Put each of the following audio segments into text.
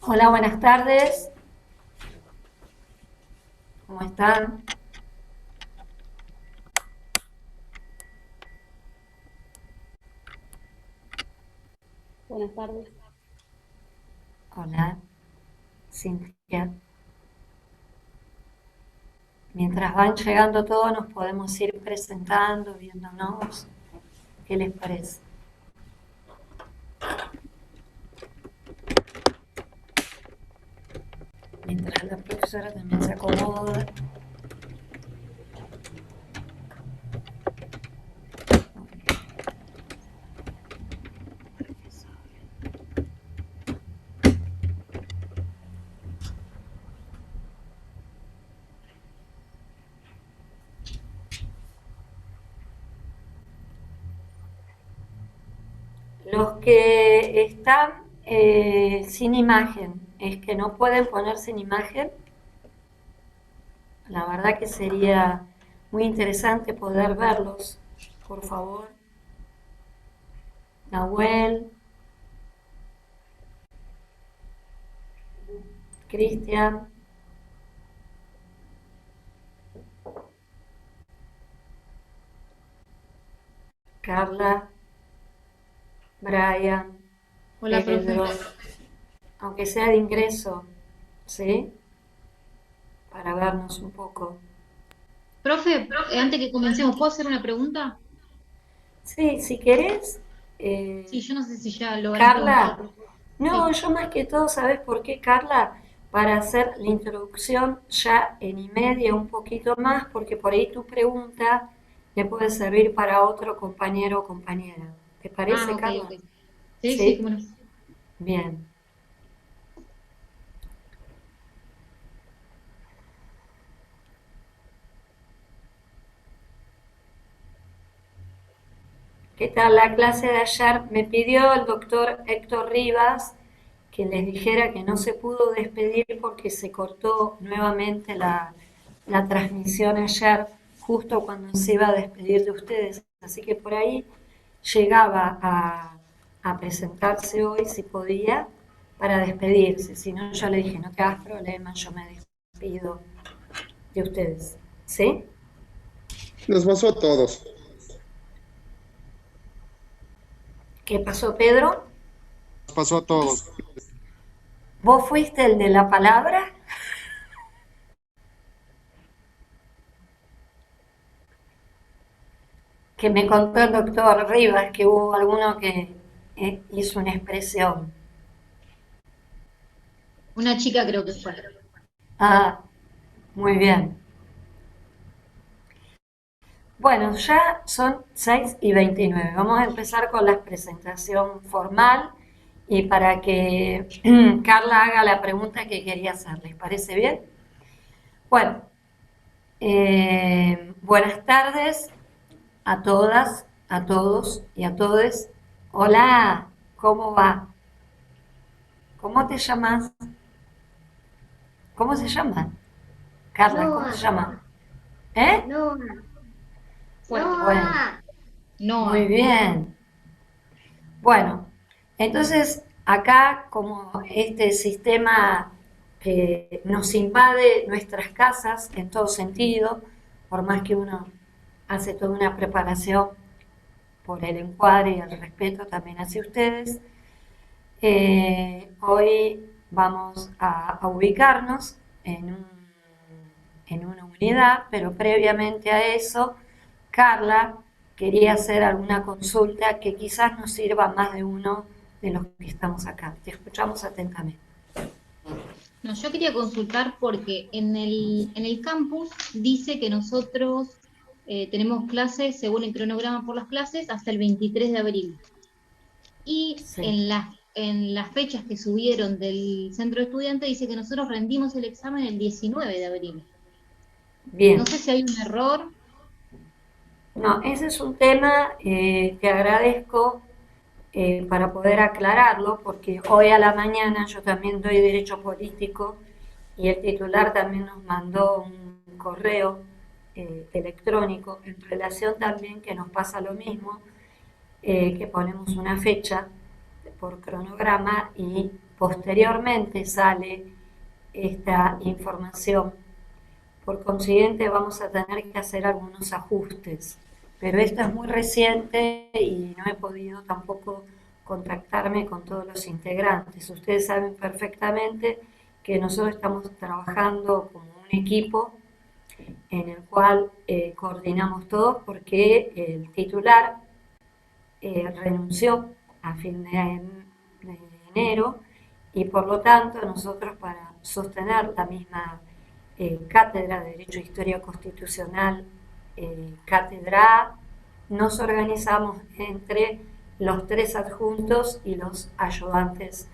Hola, buenas tardes. ¿Cómo están? Buenas tardes. Hola, Cintia. Mientras van llegando todos, nos podemos ir presentando, viéndonos. ¿Qué les parece? Mientras la profesora también se acomoda. Los que están sin imagen, es que no pueden poner sin imagen. La verdad que sería muy interesante poder verlos, por favor. Nahuel, Cristian, Carla, Brian, Hola, profe. Pedro, aunque sea de ingreso, ¿sí? Para vernos un poco. Profe, antes que comencemos, ¿puedo hacer una pregunta? Sí, si querés, Sí, eh, yo no sé si ya lo habrán preguntado, Carla, profe. no, Sí. yo más que todo, ¿sabes por qué, Carla? Para hacer la introducción ya en y media un poquito más, porque por ahí tu pregunta le puede servir para otro compañero o compañera. ¿Te Ah, parece, ok, Carla? ok. Sí, sí, ¿Sí? cómo no. Bien. ¿Qué tal la clase de ayer? Me pidió el doctor Héctor Rivas que les dijera que no se pudo despedir porque se cortó nuevamente la transmisión ayer, justo cuando se iba a despedir de ustedes. Así que por ahí llegaba a presentarse hoy si podía para despedirse. Si no, yo le dije, no te hagas problema, yo me despido de ustedes. ¿Sí? Nos pasó a todos. ¿Qué pasó, Pedro? Nos pasó a todos. ¿Vos fuiste el de la palabra? Que me contó el doctor Rivas que hubo alguno que hizo una expresión. Una chica creo que fue. Ah, muy bien. Bueno, ya son 6:29. Vamos a empezar con la presentación formal y para que Carla haga la pregunta que quería hacer. ¿Les parece bien? Bueno, buenas tardes a todas, a todos y a todes. Hola, ¿cómo va? ¿Cómo te llamas? ¿Cómo se llama? Carla, ¿cómo se Noah, llama? ¿Eh? Noah, Fuerte. Bueno, Noah. muy Noah. bien. Bueno, entonces acá como este sistema que nos invade nuestras casas en todo sentido, por más que uno hace toda una preparación por el encuadre y el respeto también hacia ustedes, hoy vamos a ubicarnos en una unidad, pero previamente a eso, Carla quería hacer alguna consulta que quizás nos sirva a más de uno de los que estamos acá. Te escuchamos atentamente. No, yo quería consultar porque en el campus dice que nosotros tenemos clases, según el cronograma por las clases, hasta el 23 de abril. Y Sí, en las fechas que subieron del centro de estudiantes dice que nosotros rendimos el examen el 19 de abril. No bien. sé si hay un error. No, ese es un tema que agradezco para poder aclararlo, porque hoy a la mañana yo también doy derecho político y el titular también nos mandó un correo electrónico en relación también que nos pasa lo mismo, que ponemos una fecha por cronograma y posteriormente sale esta información. Por consiguiente vamos a tener que hacer algunos ajustes, pero esto es muy reciente y no he podido tampoco contactarme con todos los integrantes. Ustedes saben perfectamente que nosotros estamos trabajando como un equipo en el cual coordinamos todos porque el titular renunció a fin de enero y por lo tanto nosotros para sostener la misma cátedra de Derecho e Historia Constitucional, cátedra A, nos organizamos entre los 3 adjuntos y los ayudantes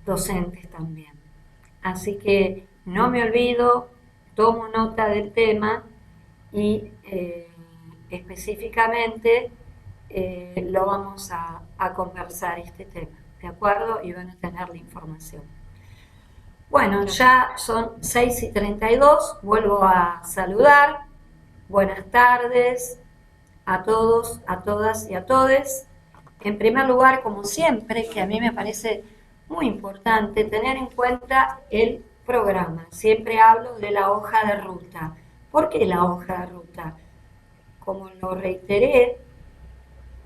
docentes también. Así que no me olvido, tomo nota del tema y específicamente lo vamos a conversar este tema, ¿de acuerdo? Y van a tener la información. Bueno, ya son 6:32, vuelvo a saludar. Buenas tardes a todos, a todas y a todes. En primer lugar, como siempre, que a mí me parece muy importante tener en cuenta el programa. Siempre hablo de la hoja de ruta. ¿Por qué la hoja de ruta? Como lo reiteré,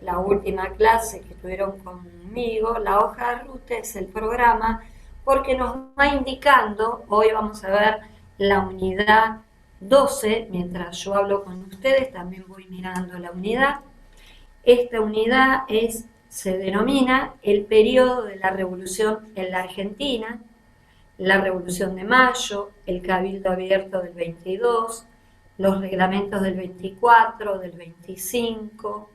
la última clase que tuvieron conmigo, la hoja de ruta es el programa porque nos va indicando, hoy vamos a ver la unidad 12, mientras yo hablo con ustedes también voy mirando la unidad. Esta unidad se denomina el periodo de la revolución en la Argentina, la Revolución de Mayo, el Cabildo Abierto del 22, los reglamentos del 24, del 25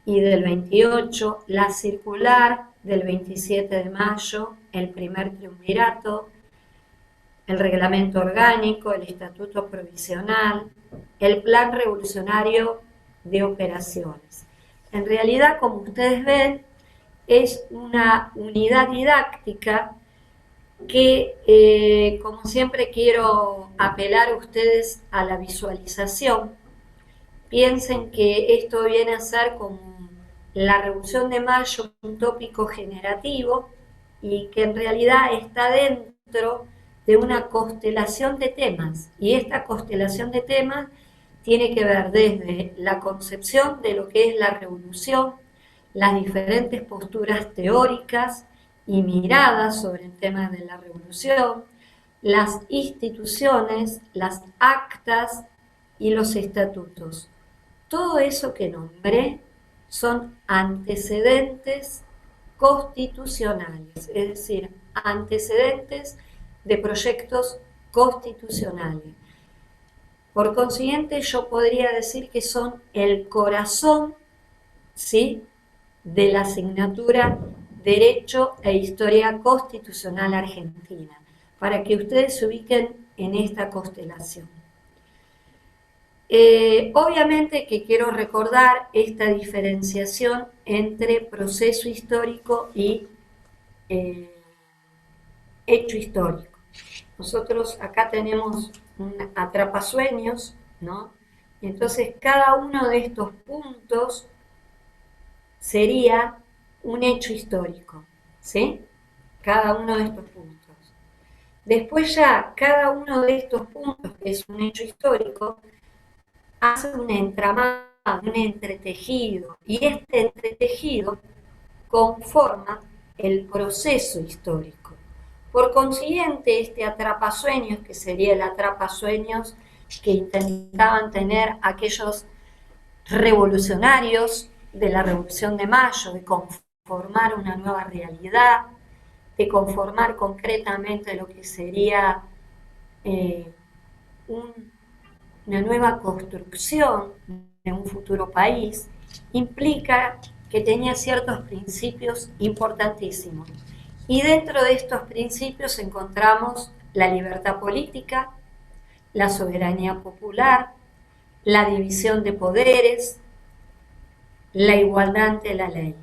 y del 28, la circular del 27 de mayo, el primer triunvirato, el reglamento orgánico, el estatuto provisional, el plan revolucionario de operaciones. En realidad, como ustedes ven, es una unidad didáctica que, como siempre, quiero apelar a ustedes a la visualización. Piensen que esto viene a ser como la Revolución de Mayo, un tópico generativo y que en realidad está dentro de una constelación de temas. Y esta constelación de temas tiene que ver desde la concepción de lo que es la revolución, las diferentes posturas teóricas y miradas sobre el tema de la revolución, las instituciones, las actas y los estatutos. Todo eso que nombré son antecedentes constitucionales, es decir, antecedentes de proyectos constitucionales. Por consiguiente, yo podría decir que son el corazón, ¿sí?, de la asignatura Derecho e Historia Constitucional Argentina, para que ustedes se ubiquen en esta constelación. Obviamente que quiero recordar esta diferenciación entre proceso histórico y hecho histórico. Nosotros acá tenemos un atrapasueños, ¿no? Y entonces cada uno de estos puntos sería un hecho histórico, ¿sí? Cada uno de estos puntos. Después ya cada uno de estos puntos, que es un hecho histórico, hace un entramado, un entretejido, y este entretejido conforma el proceso histórico. Por consiguiente, este atrapasueños, que sería el atrapasueños que intentaban tener aquellos revolucionarios de la Revolución de Mayo, de conformar una nueva realidad, de conformar concretamente lo que sería una nueva construcción de un futuro país, implica que tenía ciertos principios importantísimos. Y dentro de estos principios encontramos la libertad política, la soberanía popular, la división de poderes, la igualdad ante la ley.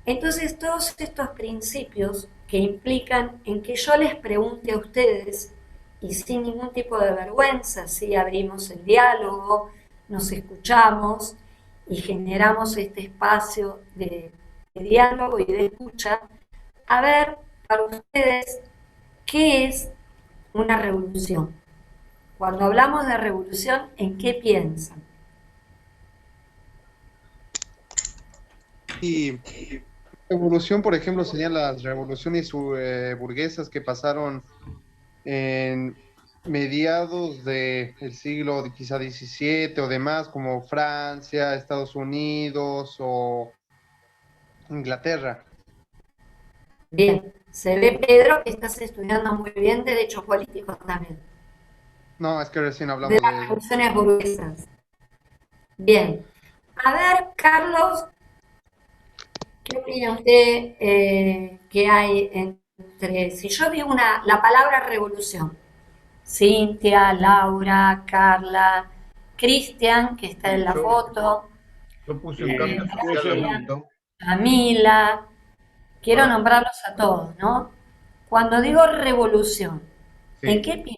Entonces, todos estos principios que implican en que yo les pregunte a ustedes, y sin ningún tipo de vergüenza, si abrimos el diálogo, nos escuchamos y generamos este espacio de de diálogo y de escucha, a ver para ustedes qué es una revolución. Cuando hablamos de revolución, ¿en qué piensan? Y revolución, por ejemplo, serían las revoluciones burguesas que pasaron en mediados del siglo quizá XVII o demás, como Francia, Estados Unidos o Inglaterra. Bien, se ve, Pedro, que estás estudiando muy bien Derecho Político también, No, es que recién de hablamos las de ello. revoluciones burguesas. Bien, a ver, Carlos, ¿qué opina usted que hay entre, si yo digo la palabra revolución, Cintia, Laura, Carla, Cristian, que está en Sí, la foto, yo puse un cambio social Graciela, abrupto. Camila, quiero Para, nombrarlos a todos, ¿no? Cuando digo revolución, ¿en sí, qué pienso?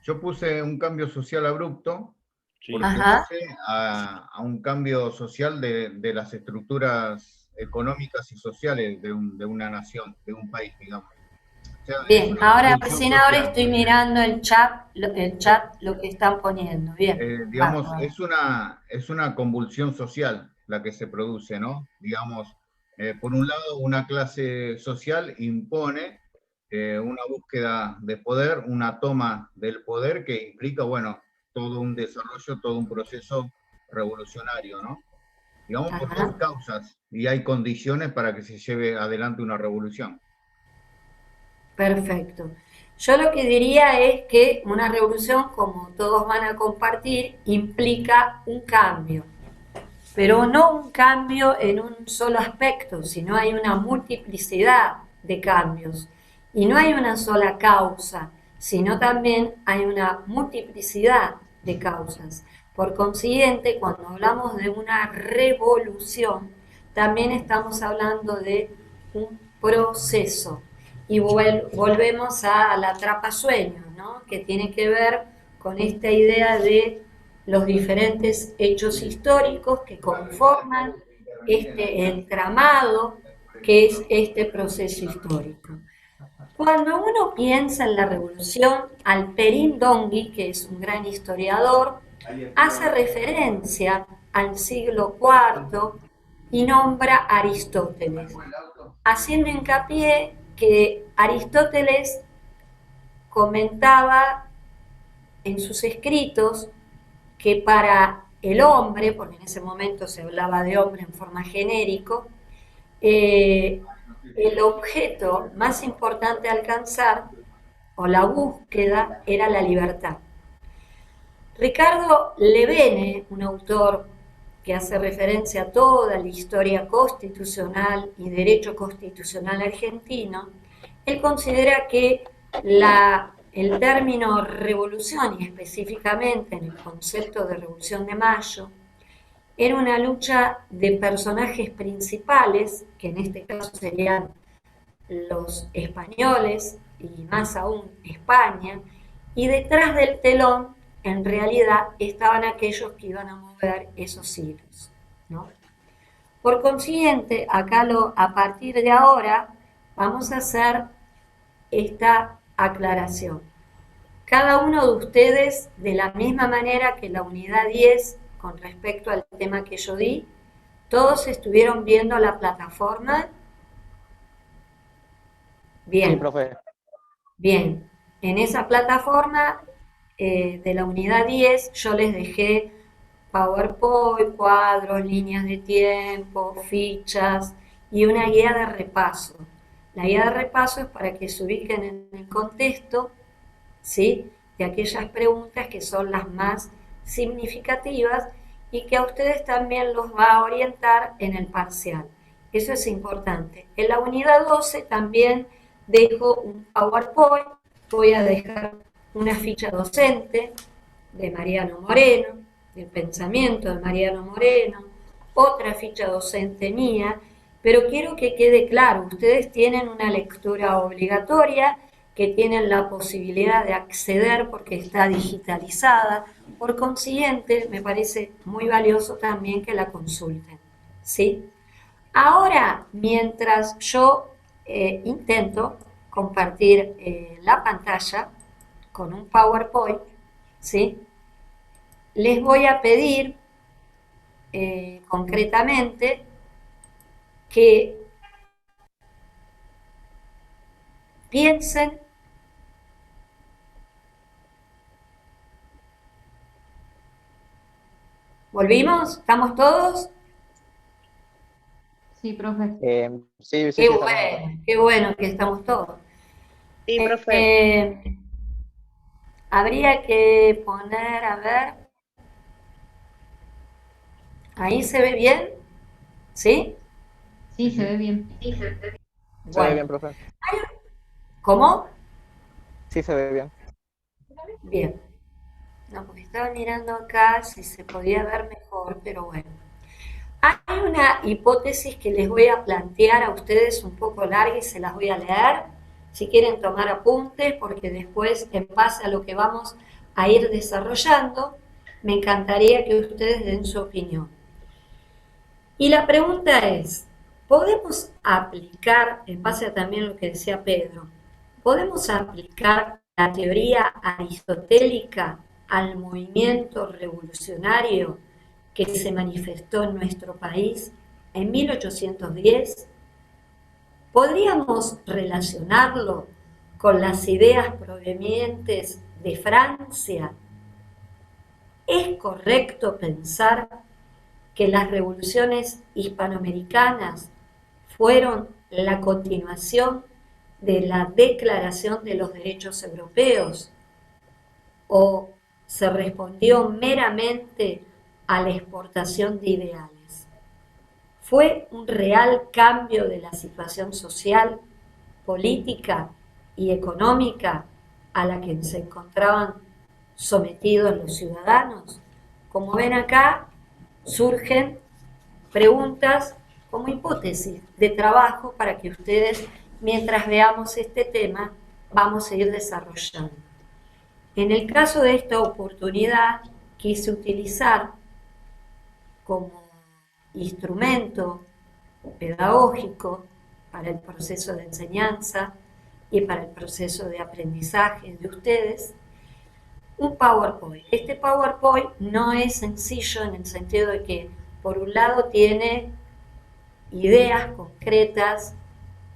yo puse un cambio social abrupto Sí, porque Ajá, obedece a un cambio social de las estructuras económicas y sociales de una nación, de un país, digamos. O sea, es bien, una ahora convulsión recién ahora social. estoy mirando el Eh, chat, lo que están poniendo, bien, digamos, bárbaro. es una convulsión social la que se produce, ¿no? Digamos, por un lado, una clase social impone una búsqueda de poder, una toma del poder que implica, bueno, todo un desarrollo, todo un proceso revolucionario, ¿no? Digamos, por Ajá, dos causas, y hay condiciones para que se lleve adelante una revolución. perfecto. Yo lo que diría es que una revolución, como todos van a compartir, implica un cambio, pero no un cambio en un solo aspecto, sino hay una multiplicidad de cambios. Y no hay una sola causa, sino también hay una multiplicidad de causas. Por consiguiente, cuando hablamos de una revolución, también estamos hablando de un proceso. Y volvemos a la atrapasueños, ¿no? Que tiene que ver con esta idea de los diferentes hechos históricos que conforman este entramado que es este proceso histórico. Cuando uno piensa en la revolución, Alperín Dongui, que es un gran historiador, hace referencia al siglo IV y nombra a Aristóteles, haciendo hincapié que Aristóteles comentaba en sus escritos que para el hombre, porque en ese momento se hablaba de hombre en forma genérico, el objeto más importante a alcanzar o la búsqueda era la libertad. Ricardo Levene, un autor que hace referencia a toda la historia constitucional y derecho constitucional argentino, él considera que el término revolución, y específicamente en el concepto de Revolución de Mayo, era una lucha de personajes principales, que en este caso serían los españoles y más aún España, y detrás del telón en realidad estaban aquellos que iban a mover esos hilos, ¿no? Por consiguiente, a partir de ahora vamos a hacer esta aclaración. Cada uno de ustedes, de la misma manera que la unidad 10, con respecto al tema que yo di, todos estuvieron viendo la plataforma. sí, Bien, profe. bien. En esa plataforma de la unidad 10 yo les dejé PowerPoint, cuadros, líneas de tiempo, fichas y una guía de repaso. La guía de repaso es para que se ubiquen en el contexto, ¿sí?, de aquellas preguntas que son las más significativas y que a ustedes también los va a orientar en el parcial. Eso es importante. En la unidad 12 también dejo un PowerPoint, voy a dejar una ficha docente de Mariano Moreno, del pensamiento de Mariano Moreno, otra ficha docente mía, pero quiero que quede claro, ustedes tienen una lectura obligatoria, que tienen la posibilidad de acceder porque está digitalizada, por consiguiente me parece muy valioso también que la consulten, ¿sí? Ahora, mientras yo intento compartir la pantalla con un PowerPoint, ¿sí? Les voy a pedir concretamente que piensen ¿Volvimos? ¿Estamos todos? Sí, profe. Sí, sí, sí, estamos. Qué bueno que estamos todos. Sí, profe. Habría que poner, a ver, ahí se ve bien, ¿sí? Sí, se ve bien. Se ve Bueno, bien, profe. ¿cómo? Sí, se ve bien. Bien. No, porque estaba mirando acá si se podía ver mejor, pero bueno. Hay una hipótesis que les voy a plantear a ustedes un poco larga y se las voy a leer. Si quieren tomar apuntes, porque después, en base a lo que vamos a ir desarrollando, me encantaría que ustedes den su opinión. Y la pregunta es, ¿podemos aplicar, en base a también lo que decía Pedro, ¿podemos aplicar la teoría aristotélica al movimiento revolucionario que se manifestó en nuestro país en 1810? ¿Podríamos relacionarlo con las ideas provenientes de Francia? ¿Es correcto pensar que las revoluciones hispanoamericanas fueron la continuación de la Declaración de los Derechos Europeos o se respondió meramente a la exportación de ideales? ¿Fue un real cambio de la situación social, política y económica a la que se encontraban sometidos los ciudadanos? Como ven acá, surgen preguntas como hipótesis de trabajo para que ustedes, mientras veamos este tema, vamos a ir desarrollando. En el caso de esta oportunidad, quise utilizar como instrumento pedagógico para el proceso de enseñanza y para el proceso de aprendizaje de ustedes, un PowerPoint. Este PowerPoint no es sencillo en el sentido de que, por un lado, tiene ideas concretas,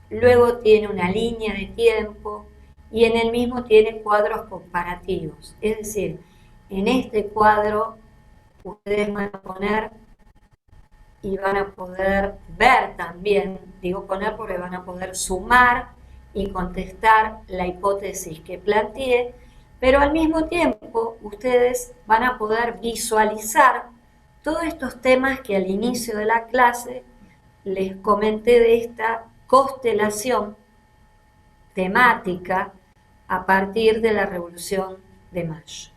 luego tiene una línea de tiempo y en el mismo tiene cuadros comparativos. Es decir, en este cuadro ustedes van a poner y van a poder ver también, digo poner porque van a poder sumar y contestar la hipótesis que planteé, pero al mismo tiempo ustedes van a poder visualizar todos estos temas que al inicio de la clase les comenté de esta constelación temática a partir de la Revolución de Mayo.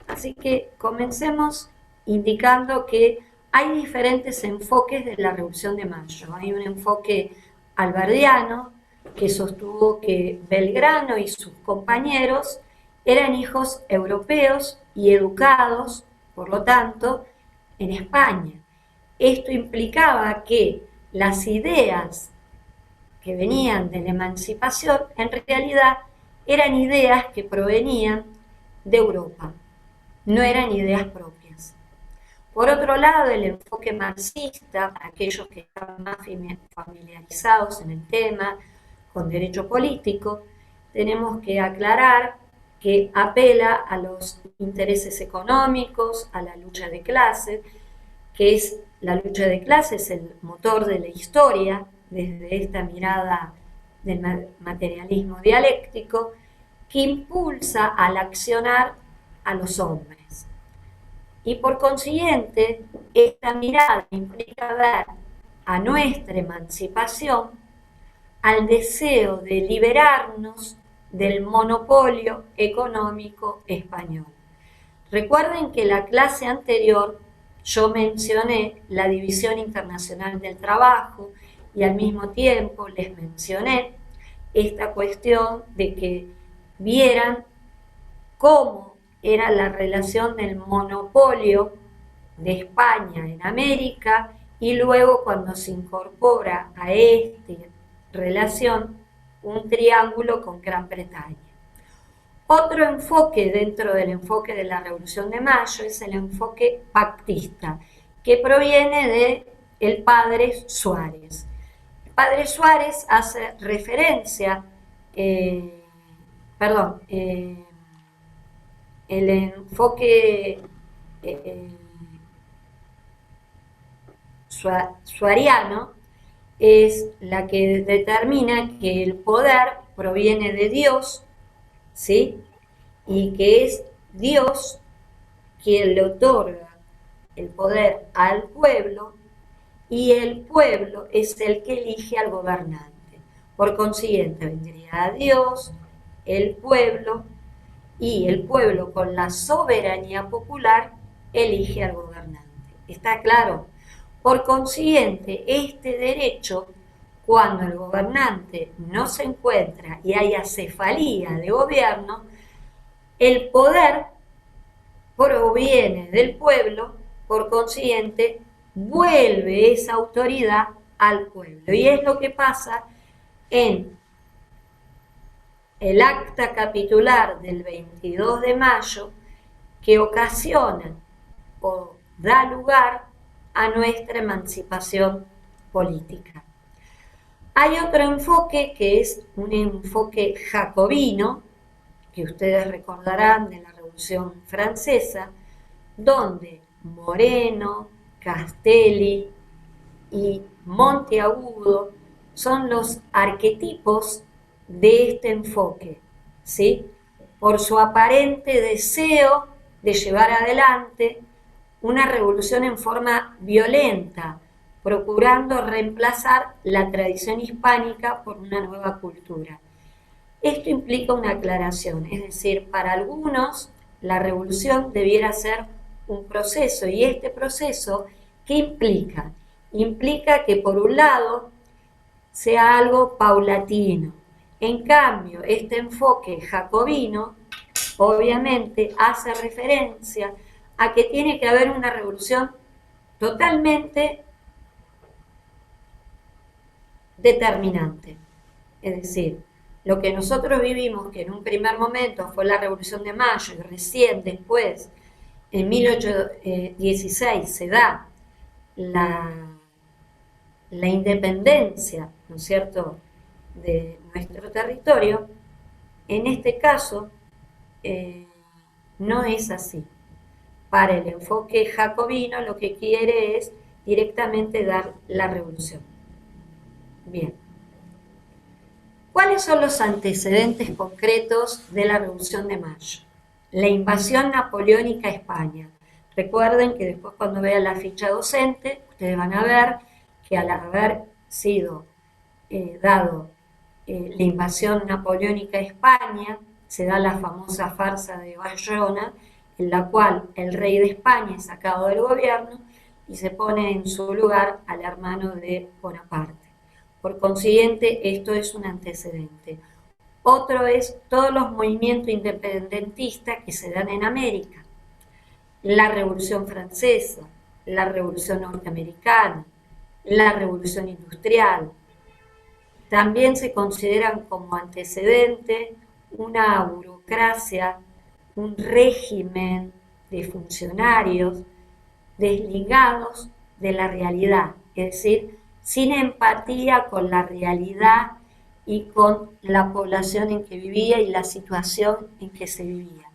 Así que comencemos indicando que hay diferentes enfoques de la Revolución de Mayo. Hay un enfoque alberdiano que sostuvo que Belgrano y sus compañeros eran hijos europeos y educados, por lo tanto, en España. Esto implicaba que las ideas que venían de la emancipación en realidad eran ideas que provenían de Europa, no eran ideas propias. Por otro lado, el enfoque marxista, aquellos que estaban más familiarizados en el tema, con derecho político, tenemos que aclarar que apela a los intereses económicos, a la lucha de clases, que es la lucha de clases el motor de la historia, desde esta mirada del materialismo dialéctico, que impulsa al accionar a los hombres. Y por consiguiente, esta mirada implica ver a nuestra emancipación al deseo de liberarnos del monopolio económico español. Recuerden que en la clase anterior yo mencioné la División Internacional del Trabajo y al mismo tiempo les mencioné esta cuestión de que vieran cómo era la relación del monopolio de España en América y luego cuando se incorpora a esta relación un triángulo con Gran Bretaña. Otro enfoque dentro del enfoque de la Revolución de Mayo es el enfoque pactista, que proviene de el padre Suárez. El padre Suárez hace referencia, el enfoque suariano es la que determina que el poder proviene de Dios, ¿sí? Y que es Dios quien le otorga el poder al pueblo y el pueblo es el que elige al gobernante. Por consiguiente, vendría a Dios, el pueblo, y el pueblo con la soberanía popular elige al gobernante. ¿Está claro? Por consiguiente, este derecho, cuando el gobernante no se encuentra y hay acefalía de gobierno, el poder proviene del pueblo, por consiguiente, vuelve esa autoridad al pueblo. Y es lo que pasa en el acta capitular del 22 de mayo, que ocasiona o da lugar a nuestra emancipación política. Hay otro enfoque que es un enfoque jacobino, que ustedes recordarán de la Revolución Francesa, donde Moreno, Castelli y Monteagudo son los arquetipos de este enfoque, ¿sí? Por su aparente deseo de llevar adelante una revolución en forma violenta, procurando reemplazar la tradición hispánica por una nueva cultura. Esto implica una aclaración, es decir, para algunos la revolución debiera ser un proceso, y este proceso, ¿qué implica? Implica que por un lado sea algo paulatino. En cambio, este enfoque jacobino obviamente hace referencia a que tiene que haber una revolución totalmente determinante. Es decir, lo que nosotros vivimos, que en un primer momento fue la Revolución de Mayo y recién después, en 1816, se da la independencia, ¿no es cierto?, de nuestro territorio, en este caso no es así. Para el enfoque jacobino lo que quiere es directamente dar la revolución. Bien. ¿Cuáles son los antecedentes concretos de la Revolución de Mayo? La invasión napoleónica a España. Recuerden que después cuando vean la ficha docente, ustedes van a ver que al haber sido dado la invasión napoleónica a España, se da la famosa farsa de Bayona, en la cual el rey de España es sacado del gobierno y se pone en su lugar al hermano de Bonaparte. Por consiguiente, esto es un antecedente. Otro es todos los movimientos independentistas que se dan en América. La Revolución Francesa, la Revolución Norteamericana, la Revolución Industrial. También se consideran como antecedente una burocracia, un régimen de funcionarios desligados de la realidad, es decir, sin empatía con la realidad y con la población en que vivía y la situación en que se vivía.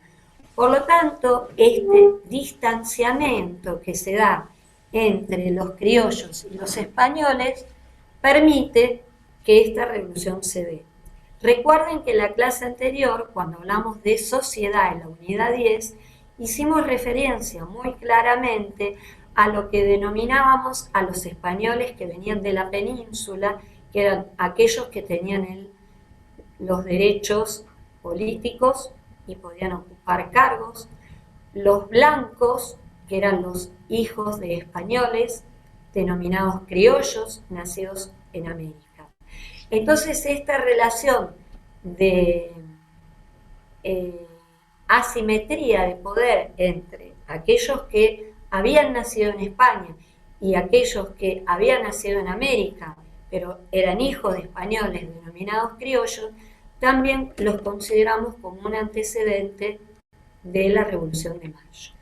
Por lo tanto, este distanciamiento que se da entre los criollos y los españoles permite que esta revolución se dé. Recuerden que en la clase anterior, cuando hablamos de sociedad en la unidad 10, hicimos referencia muy claramente a lo que denominábamos a los españoles que venían de la península, que eran aquellos que tenían los derechos políticos y podían ocupar cargos, los blancos, que eran los hijos de españoles, denominados criollos, nacidos en América. Entonces, esta relación de asimetría de poder entre aquellos que habían nacido en España y aquellos que habían nacido en América, pero eran hijos de españoles denominados criollos, también los consideramos como un antecedente de la Revolución de Mayo.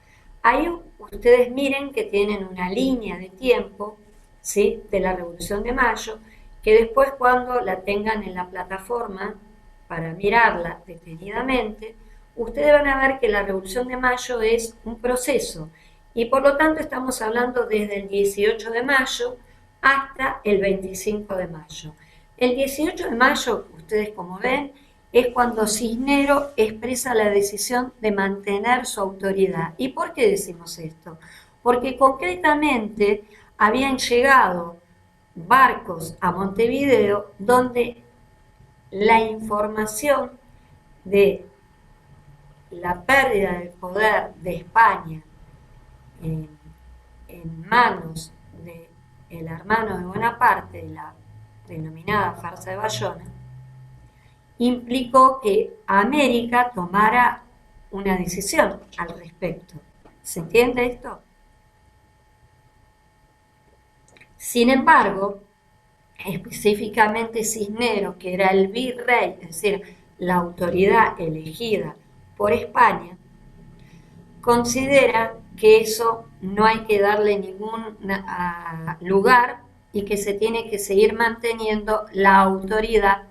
Ahí ustedes miren que tienen una línea de tiempo, ¿sí?, de la Revolución de Mayo, que después cuando la tengan en la plataforma para mirarla detenidamente, ustedes van a ver que la Revolución de Mayo es un proceso y por lo tanto estamos hablando desde el 18 de mayo hasta el 25 de mayo. El 18 de mayo, ustedes como ven, es cuando Cisneros expresa la decisión de mantener su autoridad. ¿Y por qué decimos esto? Porque concretamente habían llegado barcos a Montevideo donde la información de la pérdida del poder de España en manos del hermano de Bonaparte, de la denominada farsa de Bayona, implicó que América tomara una decisión al respecto. ¿Se entiende esto? Sin embargo, específicamente Cisneros, que era el virrey, es decir, la autoridad elegida por España, considera que eso no hay que darle ningún lugar y que se tiene que seguir manteniendo la autoridad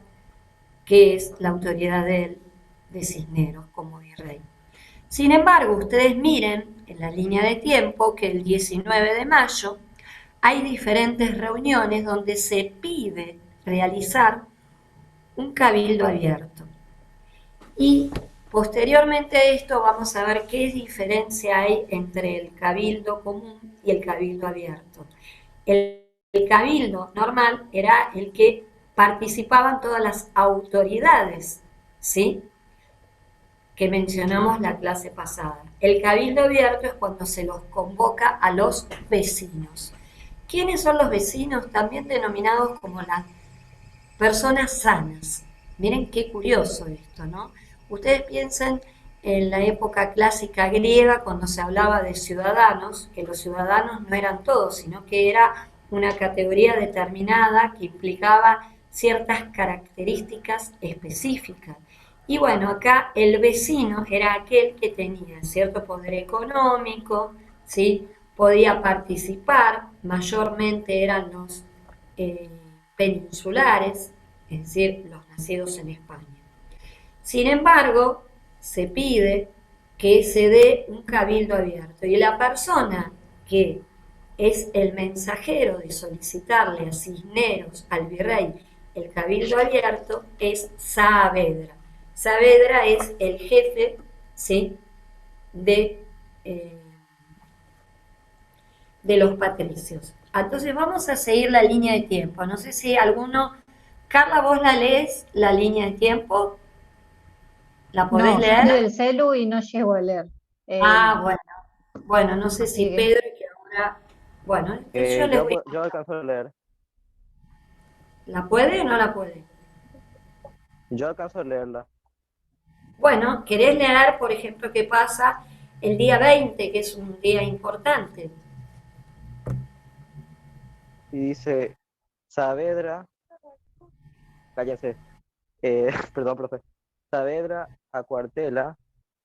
que es la autoridad de Cisneros como virrey. Sin embargo, ustedes miren en la línea de tiempo que el 19 de mayo hay diferentes reuniones donde se pide realizar un cabildo abierto. Y posteriormente a esto vamos a ver qué diferencia hay entre el cabildo común y el cabildo abierto. El cabildo normal era el que participaban todas las autoridades, ¿sí?, que mencionamos la clase pasada. El cabildo abierto es cuando se los convoca a los vecinos. ¿Quiénes son los vecinos? También denominados como las personas sanas. Miren qué curioso esto, ¿no? Ustedes piensen en la época clásica griega cuando se hablaba de ciudadanos, que los ciudadanos no eran todos, sino que era una categoría determinada que implicaba ciertas características específicas. Y bueno, acá el vecino era aquel que tenía cierto poder económico, ¿sí?, podía participar, mayormente eran los peninsulares, es decir, los nacidos en España. Sin embargo, se pide que se dé un cabildo abierto y la persona que es el mensajero de solicitarle a Cisneros, al virrey, el cabildo abierto es Saavedra. Saavedra es el jefe, ¿sí?, de los patricios. Entonces vamos a seguir la línea de tiempo. No sé si alguno... Carla, ¿vos la lees, la línea de tiempo? ¿La podés No, yo leer? leo el celu y no llego a leer. Bueno. Bueno, no sé si Así que- Pedro, que ahora... Bueno, yo les voy... Yo alcanzo a leer. ¿La puede o no la puede? Yo alcanzo a leerla. Bueno, ¿querés leer, por ejemplo, qué pasa el día 20, que es un día importante? Y dice, Saavedra, cállense, perdón, profe. Saavedra acuartela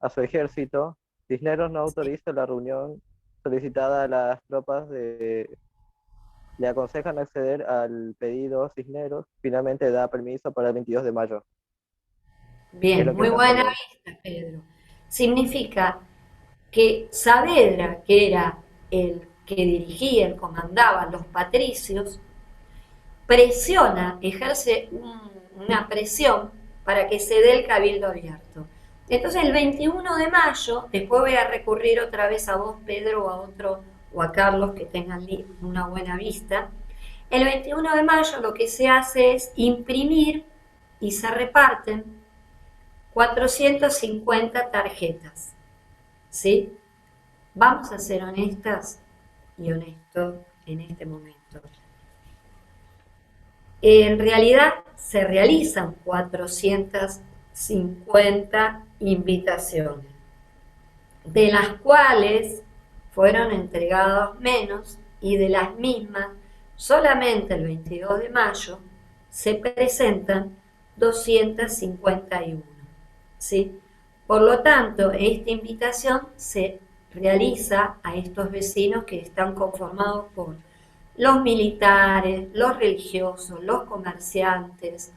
a su ejército. Cisneros no autoriza la reunión solicitada a las tropas le aconsejan acceder al pedido. Cisneros finalmente da permiso para el 22 de mayo. Es Bien, lo que muy alcanzo a buena leer. vista, Pedro. Significa que Saavedra, que era el que dirigía, el comandaba los patricios, presiona, ejerce una presión para que se dé el cabildo abierto. Entonces el 21 de mayo, después voy a recurrir otra vez a vos, Pedro, o a otro, o a Carlos, que tengan una buena vista. El 21 de mayo lo que se hace es imprimir y se reparten 450 tarjetas, ¿sí? Vamos a ser honestas y honestos en este momento. En realidad se realizan 450 invitaciones, de las cuales fueron entregados menos y de las mismas, solamente el 22 de mayo se presentan 251, ¿sí? Por lo tanto, esta invitación se realiza a estos vecinos que están conformados por los militares, los religiosos, los comerciantes,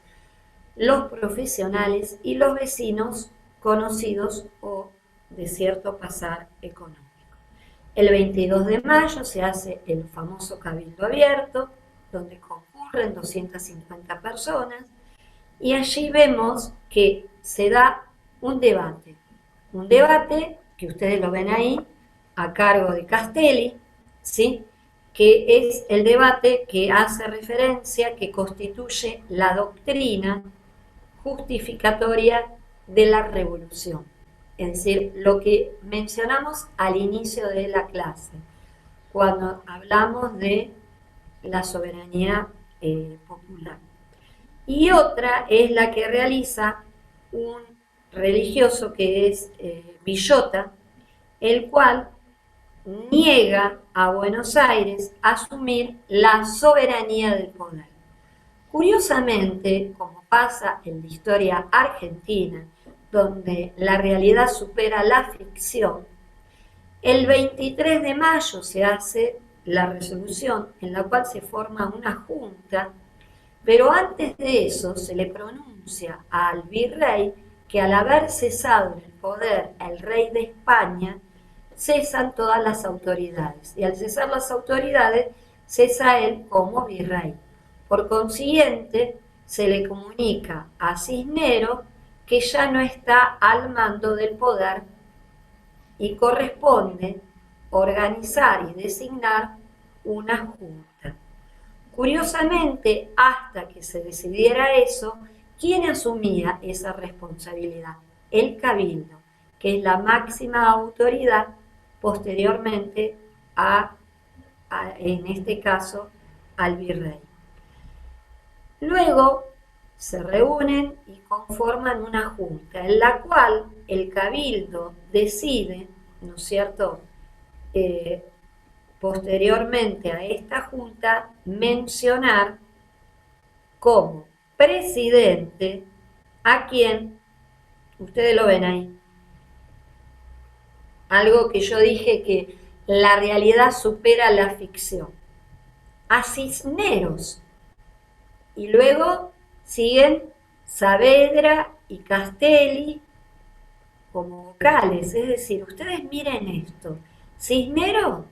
los profesionales y los vecinos conocidos o de cierto pasar económico. El 22 de mayo se hace el famoso Cabildo Abierto, donde concurren 250 personas, y allí vemos que se da un debate que ustedes lo ven ahí, a cargo de Castelli, ¿sí? Que es el debate que hace referencia, que constituye la doctrina justificatoria de la revolución. Es decir, lo que mencionamos al inicio de la clase, cuando hablamos de la soberanía popular. Y otra es la que realiza un religioso que es Villota, el cual niega a Buenos Aires asumir la soberanía del poder. Curiosamente, como pasa en la historia argentina, donde la realidad supera la ficción, el 23 de mayo se hace la resolución en la cual se forma una junta, pero antes de eso se le pronuncia al virrey que al haber cesado en el poder el rey de España, cesan todas las autoridades, y al cesar las autoridades, cesa él como virrey. Por consiguiente, se le comunica a Cisneros que ya no está al mando del poder y corresponde organizar y designar una junta. Curiosamente, hasta que se decidiera eso, ¿quién asumía esa responsabilidad? El Cabildo, que es la máxima autoridad posteriormente en este caso, al virrey. Luego se reúnen y conforman una junta, en la cual el Cabildo decide, ¿no es cierto?, posteriormente a esta junta, mencionar como presidente a quien, ustedes lo ven ahí, algo que yo dije que la realidad supera la ficción, a Cisneros, y luego siguen Saavedra y Castelli como vocales, es decir, ustedes miren esto, Cisneros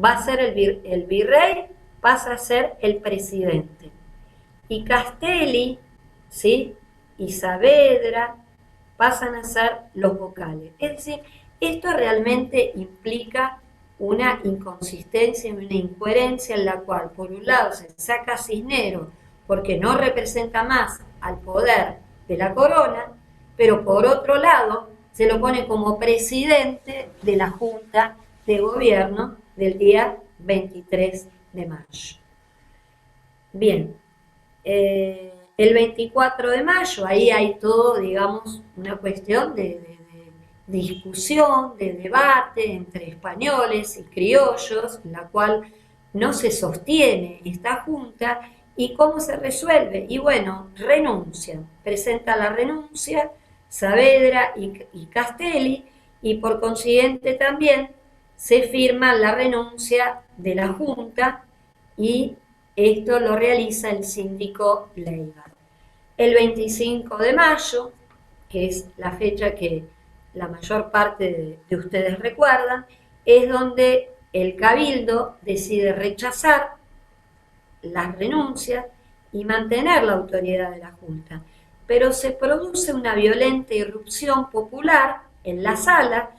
va a ser el virrey, pasa a ser el presidente, y Castelli, ¿sí?, y Saavedra pasan a ser los vocales. Es decir, esto realmente implica una inconsistencia y una incoherencia en la cual, por un lado, se saca a Cisneros porque no representa más al poder de la corona, pero por otro lado, se lo pone como presidente de la Junta de Gobierno del día 23 de mayo. Bien, el 24 de mayo, ahí hay todo, digamos, una cuestión de discusión, de debate entre españoles y criollos, en la cual no se sostiene esta junta. ¿Y cómo se resuelve? Y bueno, renuncian, presenta la renuncia Saavedra y Castelli, y por consiguiente también se firma la renuncia de la junta, y esto lo realiza el síndico Leiva. El 25 de mayo, que es la fecha que la mayor parte de ustedes recuerdan, es donde el Cabildo decide rechazar las renuncias y mantener la autoridad de la Junta. Pero se produce una violenta irrupción popular en la sala,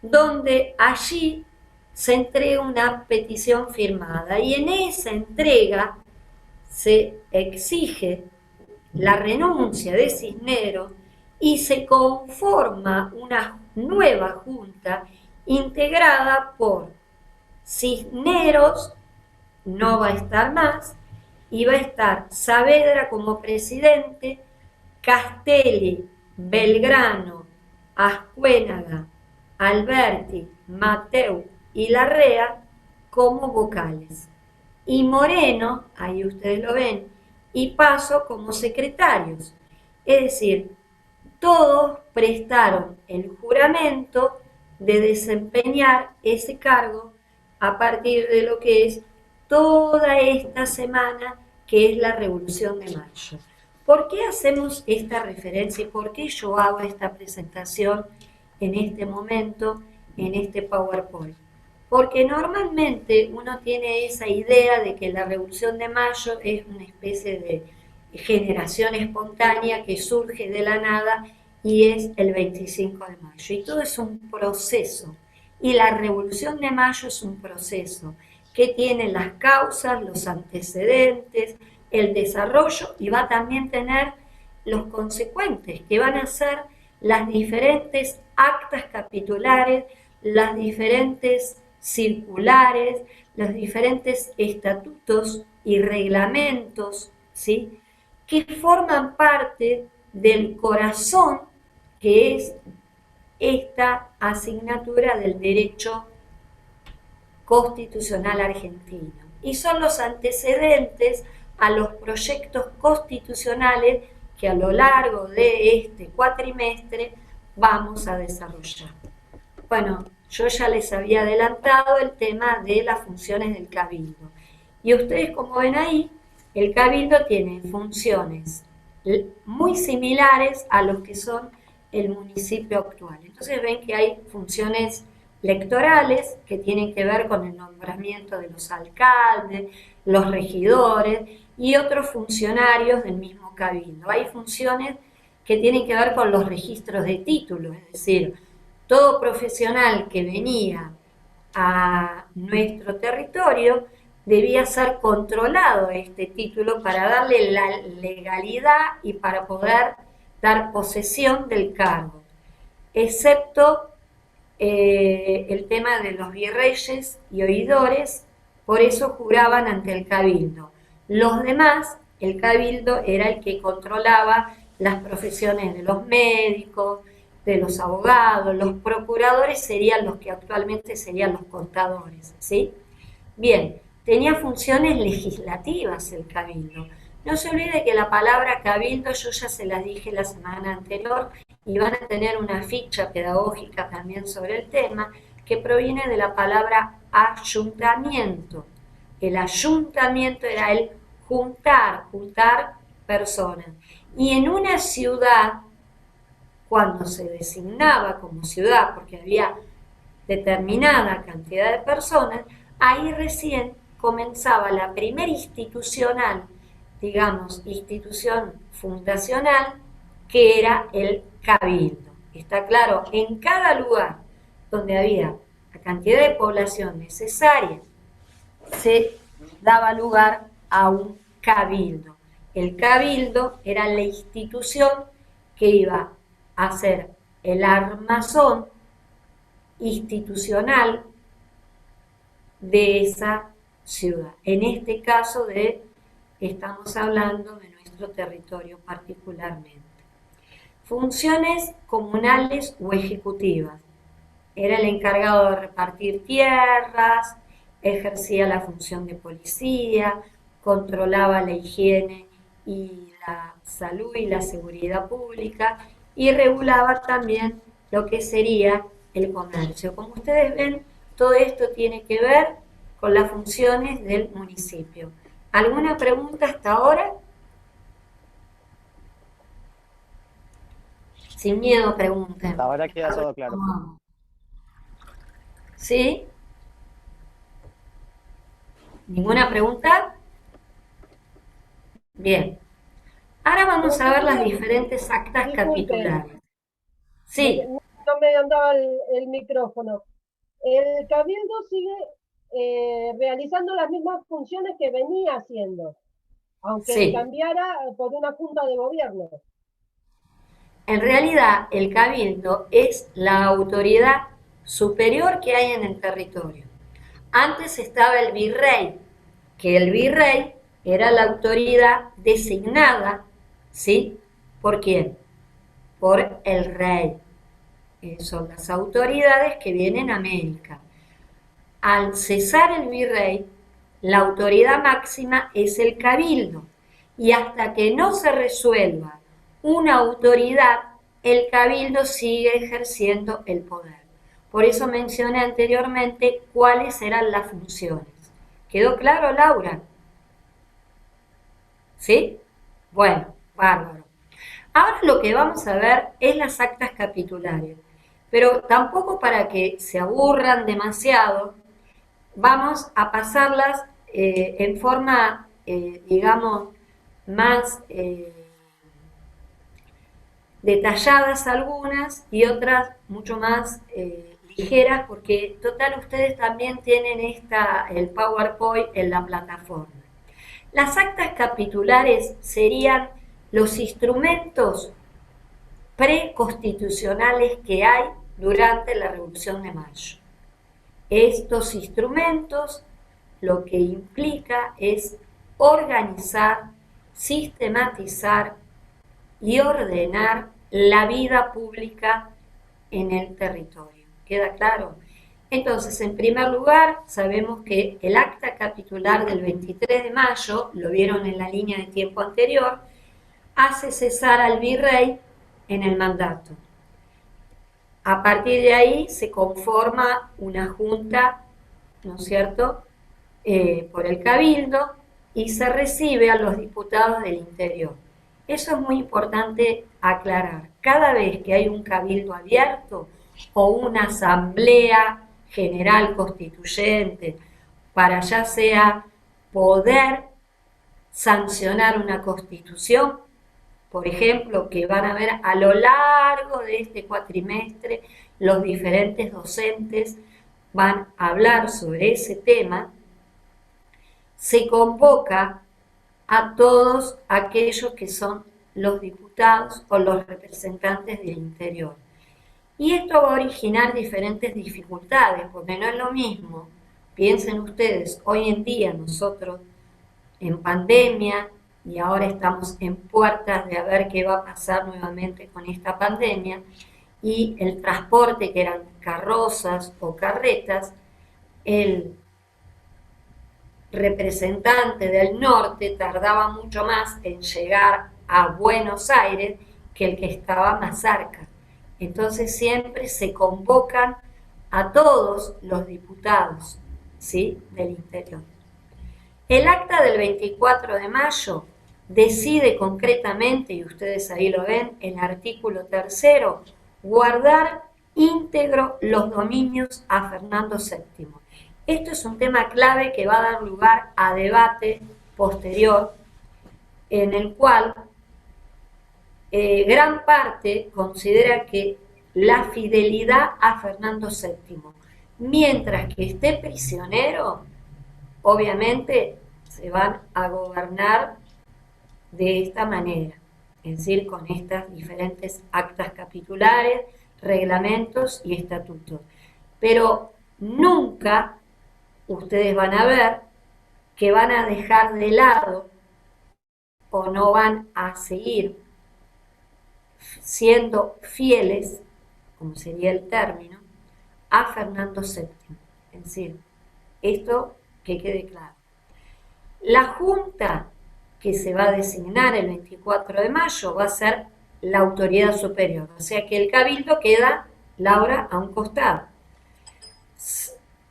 donde allí se entrega una petición firmada, y en esa entrega se exige la renuncia de Cisneros y se conforma una nueva junta integrada por Cisneros, no va a estar más, y va a estar Saavedra como presidente, Castelli, Belgrano, Ascuénaga, Alberti, Mateu y Larrea como vocales. Y Moreno, ahí ustedes lo ven, y Paso como secretarios. Es decir, todos prestaron el juramento de desempeñar ese cargo a partir de lo que es toda esta semana, que es la Revolución de Mayo. ¿Por qué hacemos esta referencia y por qué yo hago esta presentación en este momento, en este PowerPoint? Porque normalmente uno tiene esa idea de que la Revolución de Mayo es una especie de generación espontánea que surge de la nada y es el 25 de mayo. Y todo es un proceso. Y la Revolución de Mayo es un proceso que tiene las causas, los antecedentes, el desarrollo y va a también tener los consecuentes, que van a ser las diferentes actas capitulares, las diferentes circulares, los diferentes estatutos y reglamentos, ¿sí?, que forman parte del corazón que es esta asignatura del derecho constitucional argentino. Y son los antecedentes a los proyectos constitucionales que a lo largo de este cuatrimestre vamos a desarrollar. Bueno, yo ya les había adelantado el tema de las funciones del cabildo. Y ustedes, como ven ahí, el cabildo tiene funciones muy similares a los que son el municipio actual. Entonces ven que hay funciones electorales que tienen que ver con el nombramiento de los alcaldes, los regidores y otros funcionarios del mismo cabildo. Hay funciones que tienen que ver con los registros de títulos, es decir, todo profesional que venía a nuestro territorio debía ser controlado este título para darle la legalidad y para poder dar posesión del cargo, excepto el tema de los virreyes y oidores, por eso juraban ante el cabildo. Los demás, el cabildo era el que controlaba las profesiones de los médicos, de los abogados, los procuradores serían los que actualmente serían los contadores, ¿sí? Bien, tenía funciones legislativas el cabildo. No se olvide que la palabra cabildo yo ya se las dije la semana anterior y van a tener una ficha pedagógica también sobre el tema que proviene de la palabra ayuntamiento. El ayuntamiento era el juntar personas. Y en una ciudad, cuando se designaba como ciudad, porque había determinada cantidad de personas, ahí recién comenzaba la primera institucional, digamos, institución fundacional, que era el cabildo. Está claro, en cada lugar donde había la cantidad de población necesaria, se daba lugar a un cabildo. El cabildo era la institución que iba a ser el armazón institucional de esa ciudad. En este caso estamos hablando de nuestro territorio particularmente. Funciones comunales o ejecutivas. Era el encargado de repartir tierras, ejercía la función de policía, controlaba la higiene y la salud y la seguridad pública y regulaba también lo que sería el comercio. Como ustedes ven, todo esto tiene que ver con las funciones del municipio. ¿Alguna pregunta hasta ahora? Sin miedo, pregunten. Ahora queda todo claro. ¿Sí? ¿Ninguna pregunta? Bien. Ahora vamos a ver las diferentes actas capitulares. Sí. No me andaba el micrófono. El cabildo sigue realizando las mismas funciones que venía haciendo, aunque Sí. cambiara por una junta de gobierno. En realidad, el cabildo es la autoridad superior que hay en el territorio. Antes estaba el virrey, que el virrey era la autoridad designada, ¿sí? ¿Por quién? Por el rey. Son las autoridades que vienen a América. Al cesar el virrey, la autoridad máxima es el cabildo, y hasta que no se resuelva una autoridad, el cabildo sigue ejerciendo el poder. Por eso mencioné anteriormente cuáles eran las funciones. ¿Quedó claro, Laura? ¿Sí? Bueno, bárbaro. Ahora lo que vamos a ver es las actas capitulares, pero tampoco para que se aburran demasiado, vamos a pasarlas en forma, digamos, más detalladas algunas y otras mucho más ligeras, porque total ustedes también tienen el PowerPoint en la plataforma. Las actas capitulares serían los instrumentos preconstitucionales que hay durante la Revolución de Mayo. Estos instrumentos lo que implica es organizar, sistematizar y ordenar la vida pública en el territorio. ¿Queda claro? Entonces, en primer lugar, sabemos que el acta capitular del 23 de mayo, lo vieron en la línea de tiempo anterior, hace cesar al virrey en el mandato. A partir de ahí se conforma una junta, ¿no es cierto?, por el cabildo, y se recibe a los diputados del interior. Eso es muy importante aclarar. Cada vez que hay un cabildo abierto o una asamblea general constituyente para ya sea poder sancionar una constitución, por ejemplo, que van a ver a lo largo de este cuatrimestre, los diferentes docentes van a hablar sobre ese tema, se convoca a todos aquellos que son los diputados o los representantes del interior. Y esto va a originar diferentes dificultades, porque no es lo mismo, piensen ustedes, hoy en día nosotros en pandemia, y ahora estamos en puertas de a ver qué va a pasar nuevamente con esta pandemia, y el transporte, que eran carrozas o carretas, el representante del norte tardaba mucho más en llegar a Buenos Aires que el que estaba más cerca. Entonces siempre se convocan a todos los diputados, ¿sí?, del interior. El acta del 24 de mayo decide concretamente, y ustedes ahí lo ven, el artículo 3, guardar íntegro los dominios a Fernando VII. Esto es un tema clave que va a dar lugar a debate posterior, en el cual gran parte considera que la fidelidad a Fernando VII, mientras que esté prisionero, obviamente se van a gobernar de esta manera, es decir, con estas diferentes actas capitulares, reglamentos y estatutos. Pero nunca ustedes van a ver que van a dejar de lado o no van a seguir siendo fieles, como sería el término, a Fernando VII. Es decir, esto que quede claro. La junta que se va a designar el 24 de mayo va a ser la autoridad superior, o sea que el cabildo queda, Laura, a un costado.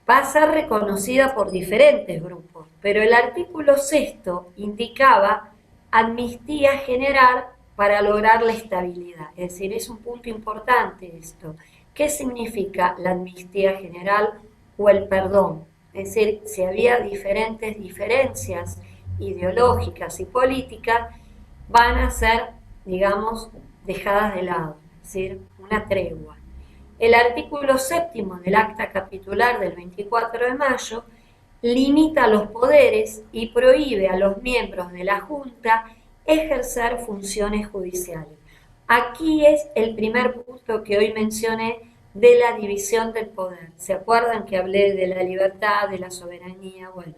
Va a ser reconocida por diferentes grupos, pero el artículo 6 indicaba amnistía general para lograr la estabilidad. Es decir, es un punto importante esto. ¿Qué significa la amnistía general o el perdón? Es decir, si había diferentes diferencias ideológicas y políticas, van a ser, digamos, dejadas de lado, es decir, una tregua. El artículo 7 del acta capitular del 24 de mayo limita los poderes y prohíbe a los miembros de la Junta ejercer funciones judiciales. Aquí es el primer punto que hoy mencioné de la división del poder. ¿Se acuerdan que hablé de la libertad, de la soberanía? Bueno,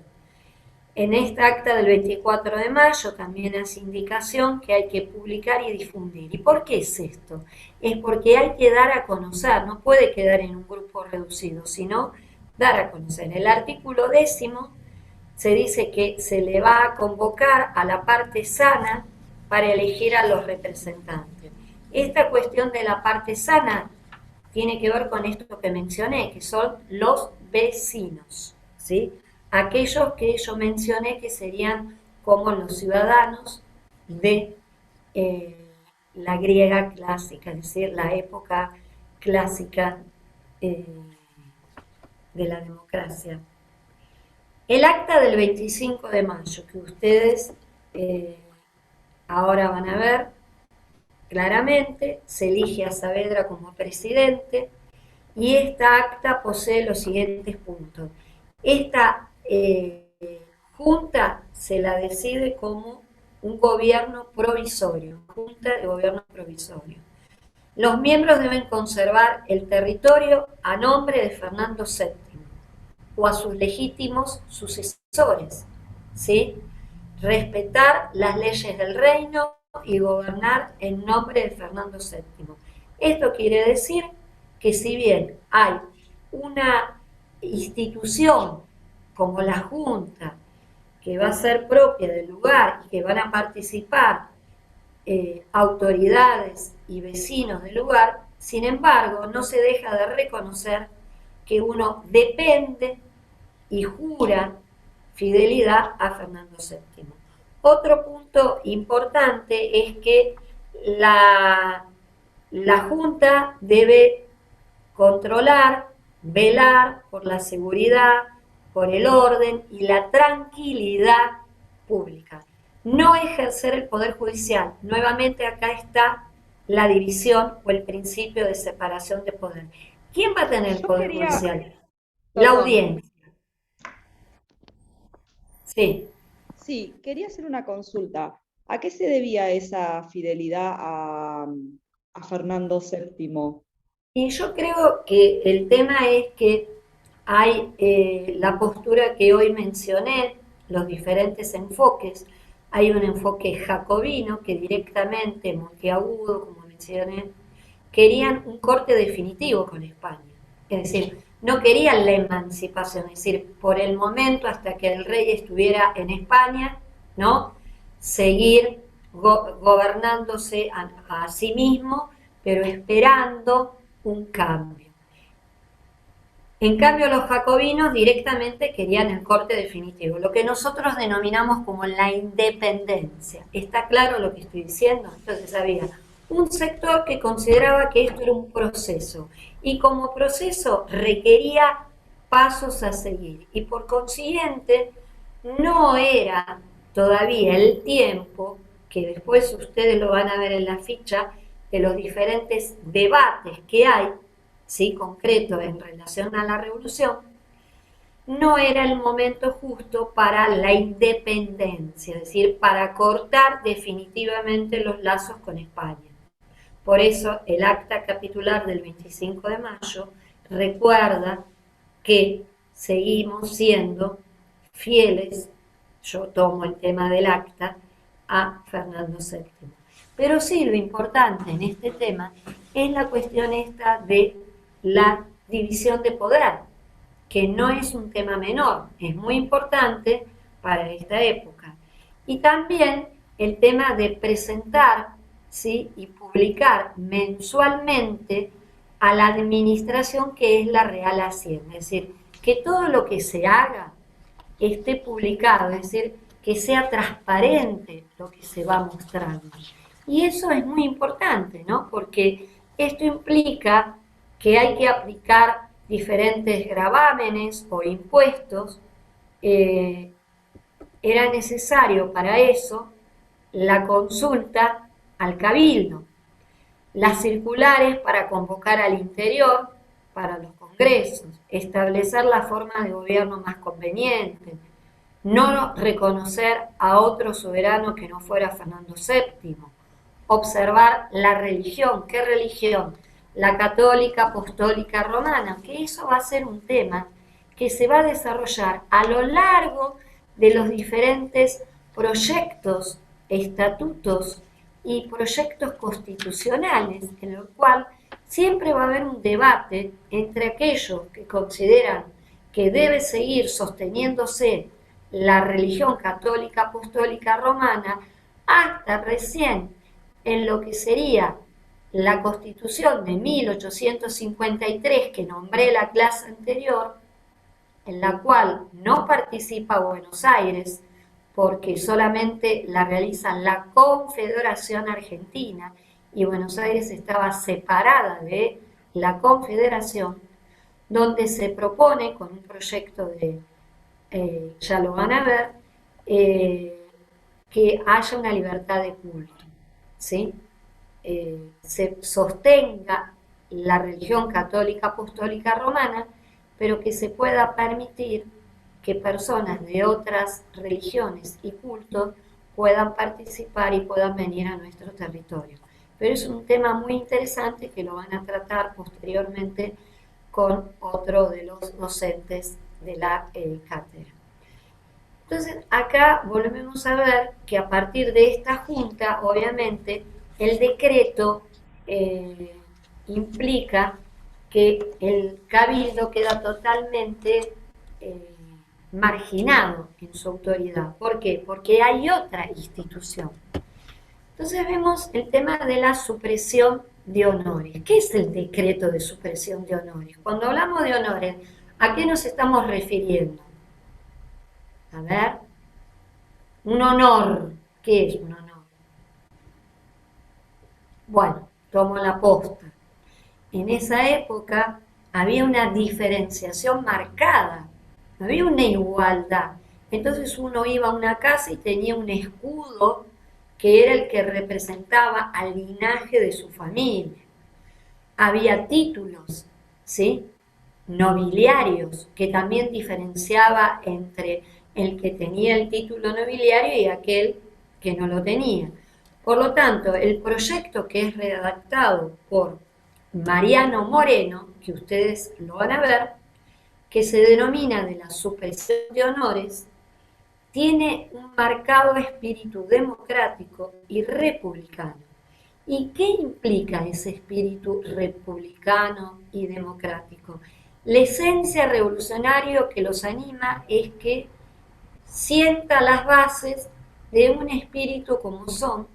en esta acta del 24 de mayo también hace indicación que hay que publicar y difundir. ¿Y por qué es esto? Es porque hay que dar a conocer, no puede quedar en un grupo reducido, sino dar a conocer. En el artículo 10 se dice que se le va a convocar a la parte sana para elegir a los representantes. Esta cuestión de la parte sana tiene que ver con esto que mencioné, que son los vecinos, ¿sí? Aquellos que yo mencioné que serían como los ciudadanos de la griega clásica, es decir, la época clásica de la democracia. El acta del 25 de mayo, que ustedes ahora van a ver claramente, se elige a Saavedra como presidente y esta acta posee los siguientes puntos. Esta junta se la decide como un gobierno provisorio, junta de gobierno provisorio. Los miembros deben conservar el territorio a nombre de Fernando VII o a sus legítimos sucesores, ¿sí? Respetar las leyes del reino y gobernar en nombre de Fernando VII. Esto quiere decir que si bien hay una institución como la Junta, que va a ser propia del lugar y que van a participar autoridades y vecinos del lugar, sin embargo, no se deja de reconocer que uno depende y jura fidelidad a Fernando VII. Otro punto importante es que la Junta debe controlar, velar por la seguridad, por el orden y la tranquilidad pública. No ejercer el poder judicial. Nuevamente acá está la división o el principio de separación de poder. ¿Quién va a tener el poder judicial? La audiencia. Sí. Sí, quería hacer una consulta. ¿A qué se debía esa fidelidad a Fernando VII? Y yo creo que el tema es que hay la postura que hoy mencioné, los diferentes enfoques. Hay un enfoque jacobino que directamente, Monteagudo, como mencioné, querían un corte definitivo con España. Es decir, no querían la emancipación, es decir, por el momento hasta que el rey estuviera en España, ¿no? Seguir gobernándose a sí mismo, pero esperando un cambio. En cambio, los jacobinos directamente querían el corte definitivo, lo que nosotros denominamos como la independencia. ¿Está claro lo que estoy diciendo? Entonces había un sector que consideraba que esto era un proceso y como proceso requería pasos a seguir y por consiguiente no era todavía el tiempo, que después ustedes lo van a ver en la ficha, de los diferentes debates que hay, ¿sí? Concreto en relación a la revolución, no era el momento justo para la independencia, es decir, para cortar definitivamente los lazos con España. Por eso el acta capitular del 25 de mayo recuerda que seguimos siendo fieles, yo tomo el tema del acta, a Fernando VII. Pero sí, lo importante en este tema es la cuestión esta de la división de poder, que no es un tema menor, es muy importante para esta época. Y también el tema de presentar, ¿sí? Y publicar mensualmente a la administración que es la Real Hacienda, es decir, que todo lo que se haga esté publicado, es decir, que sea transparente lo que se va mostrando. Y eso es muy importante, ¿no? Porque esto implica que hay que aplicar diferentes gravámenes o impuestos. Era necesario para eso la consulta al cabildo, las circulares para convocar al interior para los congresos, establecer la forma de gobierno más conveniente, no reconocer a otro soberano que no fuera Fernando VII, observar la religión. ¿Qué religión? La católica, apostólica, romana, que eso va a ser un tema que se va a desarrollar a lo largo de los diferentes proyectos, estatutos y proyectos constitucionales, en el cual siempre va a haber un debate entre aquellos que consideran que debe seguir sosteniéndose la religión católica apostólica romana hasta recién en lo que sería la Constitución de 1853 que nombré la clase anterior, en la cual no participa Buenos Aires, porque solamente la realiza la Confederación Argentina y Buenos Aires estaba separada de la Confederación, donde se propone con un proyecto de, ya lo van a ver, que haya una libertad de culto, ¿sí? Se sostenga la religión católica apostólica romana, pero que se pueda permitir que personas de otras religiones y cultos puedan participar y puedan venir a nuestro territorio. Pero es un tema muy interesante que lo van a tratar posteriormente con otro de los docentes de la cátedra. Entonces, acá volvemos a ver que a partir de esta junta, obviamente, el decreto implica que el cabildo queda totalmente marginado en su autoridad. ¿Por qué? Porque hay otra institución. Entonces vemos el tema de la supresión de honores. ¿Qué es el decreto de supresión de honores? Cuando hablamos de honores, ¿a qué nos estamos refiriendo? A ver, un honor. ¿Qué es un honor? Bueno, tomo la posta. En esa época había una diferenciación marcada, no había una igualdad. Entonces uno iba a una casa y tenía un escudo que era el que representaba al linaje de su familia. Había títulos, ¿sí?, nobiliarios, que también diferenciaba entre el que tenía el título nobiliario y aquel que no lo tenía. Por lo tanto, el proyecto que es redactado por Mariano Moreno, que ustedes lo van a ver, que se denomina de la supresión de honores, tiene un marcado espíritu democrático y republicano. ¿Y qué implica ese espíritu republicano y democrático? La esencia revolucionaria que los anima es que sienta las bases de un espíritu como son,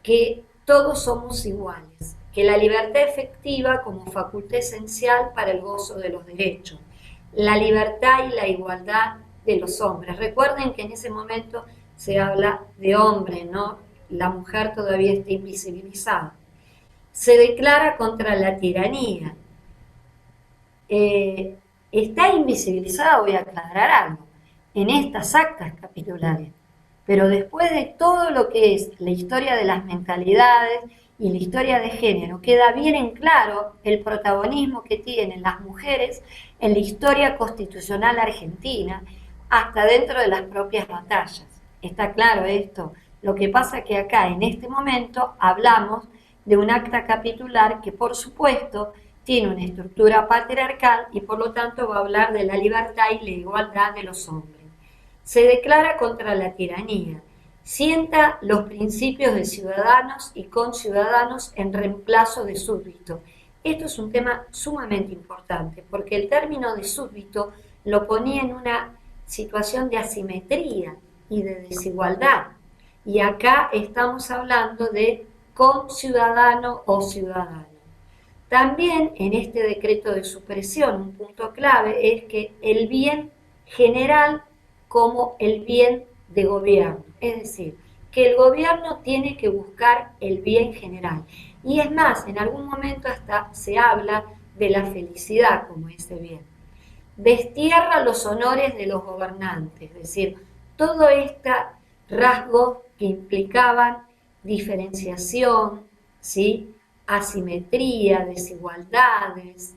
que todos somos iguales, que la libertad efectiva como facultad esencial para el gozo de los derechos, la libertad y la igualdad de los hombres. Recuerden que en ese momento se habla de hombre, ¿no? La mujer todavía está invisibilizada. Se declara contra la tiranía. Está invisibilizada, voy a aclarar algo, en estas actas capitulares. Pero después de todo lo que es la historia de las mentalidades y la historia de género, queda bien en claro el protagonismo que tienen las mujeres en la historia constitucional argentina, hasta dentro de las propias batallas. ¿Está claro esto? Lo que pasa es que acá, en este momento, hablamos de un acta capitular que, por supuesto, tiene una estructura patriarcal y, por lo tanto, va a hablar de la libertad y la igualdad de los hombres. Se declara contra la tiranía, sienta los principios de ciudadanos y conciudadanos en reemplazo de súbdito. Esto es un tema sumamente importante, porque el término de súbdito lo ponía en una situación de asimetría y de desigualdad. Y acá estamos hablando de conciudadano o ciudadano. También en este decreto de supresión, un punto clave es que el bien general como el bien de gobierno, es decir, que el gobierno tiene que buscar el bien general. Y es más, en algún momento hasta se habla de la felicidad como ese bien. Destierra los honores de los gobernantes, es decir, todo este rasgos que implicaban diferenciación, ¿sí?, asimetría, desigualdades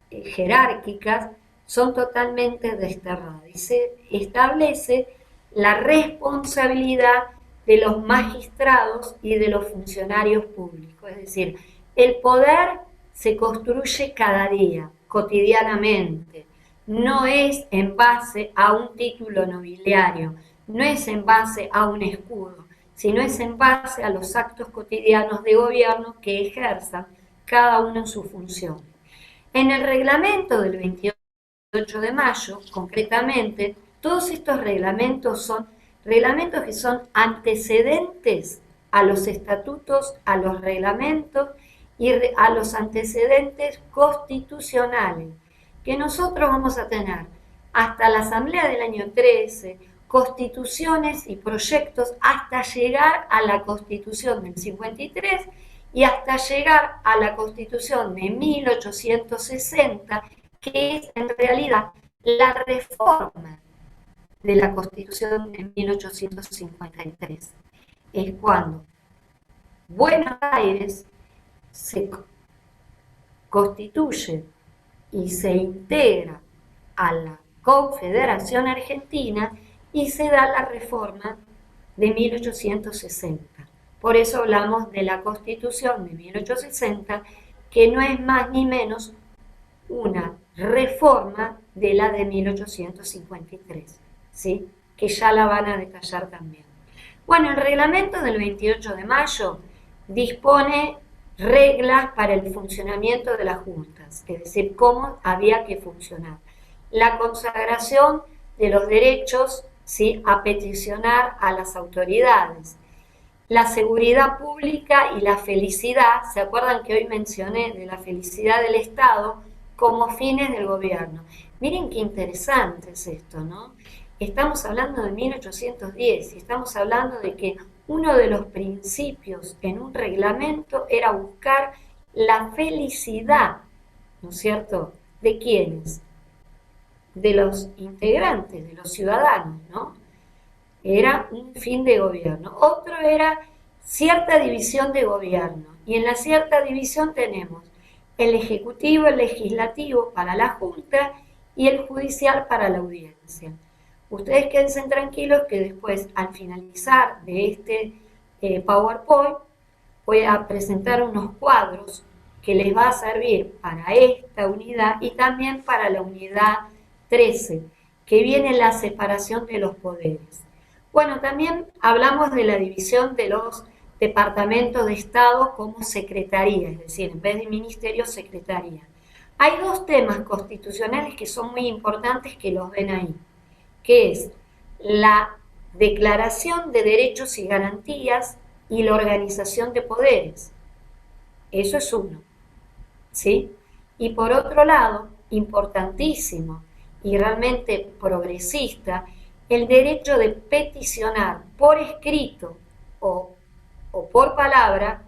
jerárquicas, son totalmente desterradas y se establece la responsabilidad de los magistrados y de los funcionarios públicos. Es decir, el poder se construye cada día, cotidianamente. No es en base a un título nobiliario, no es en base a un escudo, sino es en base a los actos cotidianos de gobierno que ejerzan cada uno en su función. En el reglamento del 28 28 de mayo, concretamente, todos estos reglamentos son reglamentos que son antecedentes a los estatutos, a los reglamentos y a los antecedentes constitucionales, que nosotros vamos a tener hasta la Asamblea del año 13, constituciones y proyectos hasta llegar a la Constitución del 53 y hasta llegar a la Constitución de 1860, que es en realidad la reforma de la Constitución de 1853. Es cuando Buenos Aires se constituye y se integra a la Confederación Argentina y se da la reforma de 1860. Por eso hablamos de la Constitución de 1860, que no es más ni menos una reforma de la de 1853, ¿sí? Que ya la van a detallar también. Bueno, el reglamento del 28 de mayo dispone reglas para el funcionamiento de las juntas, es decir, cómo había que funcionar. La consagración de los derechos, ¿sí?, a peticionar a las autoridades. La seguridad pública y la felicidad, ¿se acuerdan que hoy mencioné de la felicidad del Estado como fines del gobierno? Miren qué interesante es esto, ¿no? Estamos hablando de 1810 y estamos hablando de que uno de los principios en un reglamento era buscar la felicidad, ¿no es cierto?, ¿de quiénes? De los integrantes, de los ciudadanos, ¿no? Era un fin de gobierno. Otro era cierta división de gobierno. Y en la cierta división tenemos el ejecutivo, el legislativo para la Junta y el judicial para la audiencia. Ustedes quédense tranquilos que después, al finalizar de este PowerPoint, voy a presentar unos cuadros que les va a servir para esta unidad y también para la unidad 13, que viene la separación de los poderes. Bueno, también hablamos de la división de los departamentos de Estado como secretaría, es decir, en vez de ministerio, secretaría. Hay dos temas constitucionales que son muy importantes que los ven ahí, que es la Declaración de Derechos y Garantías y la organización de poderes. Eso es uno, ¿sí? Y por otro lado, importantísimo y realmente progresista, el derecho de peticionar por escrito o por palabra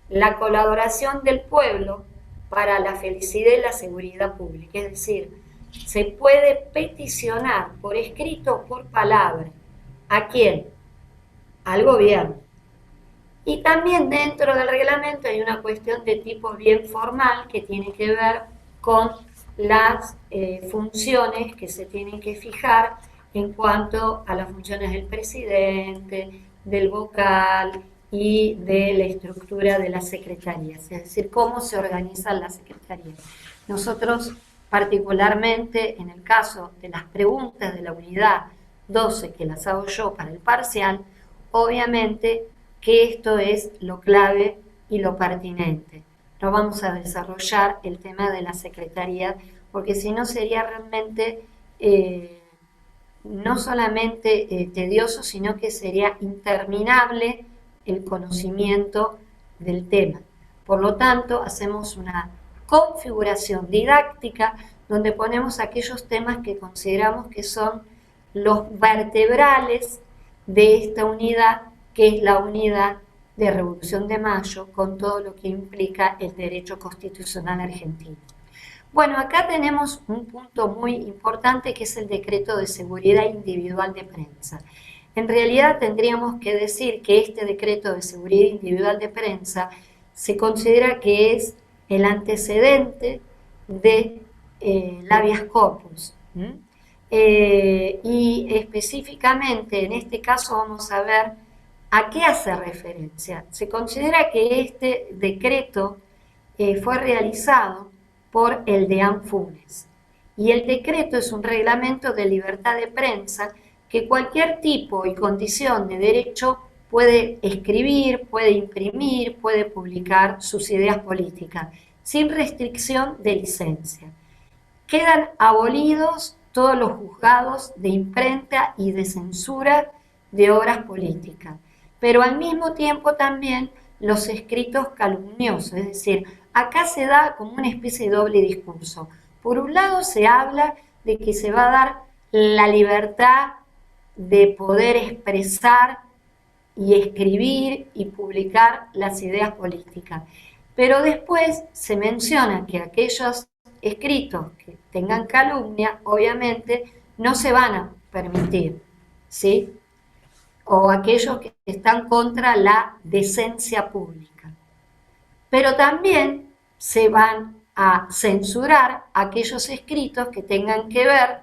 la colaboración del pueblo para la felicidad y la seguridad pública. Es decir, se puede peticionar por escrito o por palabra. ¿A quién? Al gobierno. Y también dentro del reglamento hay una cuestión de tipo bien formal que tiene que ver con las funciones que se tienen que fijar en cuanto a las funciones del presidente, del vocal y de la estructura de las secretarías, es decir, cómo se organizan las secretarías. Nosotros, particularmente en el caso de las preguntas de la unidad 12, que las hago yo para el parcial, obviamente que esto es lo clave y lo pertinente. No vamos a desarrollar el tema de la secretaría, porque si no sería realmente no solamente tedioso, sino que sería interminable el conocimiento del tema. Por lo tanto, hacemos una configuración didáctica donde ponemos aquellos temas que consideramos que son los vertebrales de esta unidad, que es la unidad de Revolución de Mayo, con todo lo que implica el derecho constitucional argentino. Bueno, acá tenemos un punto muy importante que es el decreto de seguridad individual de prensa. En realidad tendríamos que decir que este decreto de seguridad individual de prensa se considera que es el antecedente de habeas corpus. Y específicamente en este caso vamos a ver a qué hace referencia. Se considera que este decreto fue realizado por el deán Funes. Y el decreto es un reglamento de libertad de prensa que cualquier tipo y condición de derecho puede escribir, puede imprimir, puede publicar sus ideas políticas, sin restricción de licencia. quedan abolidos todos los juzgados de imprenta y de censura de obras políticas, pero al mismo tiempo también los escritos calumniosos, es decir, acá se da como una especie de doble discurso. Por un lado se habla de que se va a dar la libertad de poder expresar y escribir y publicar las ideas políticas, pero después se menciona que aquellos escritos que tengan calumnia, obviamente, no se van a permitir, ¿sí? O aquellos que están contra la decencia pública. Pero también se van a censurar aquellos escritos que tengan que ver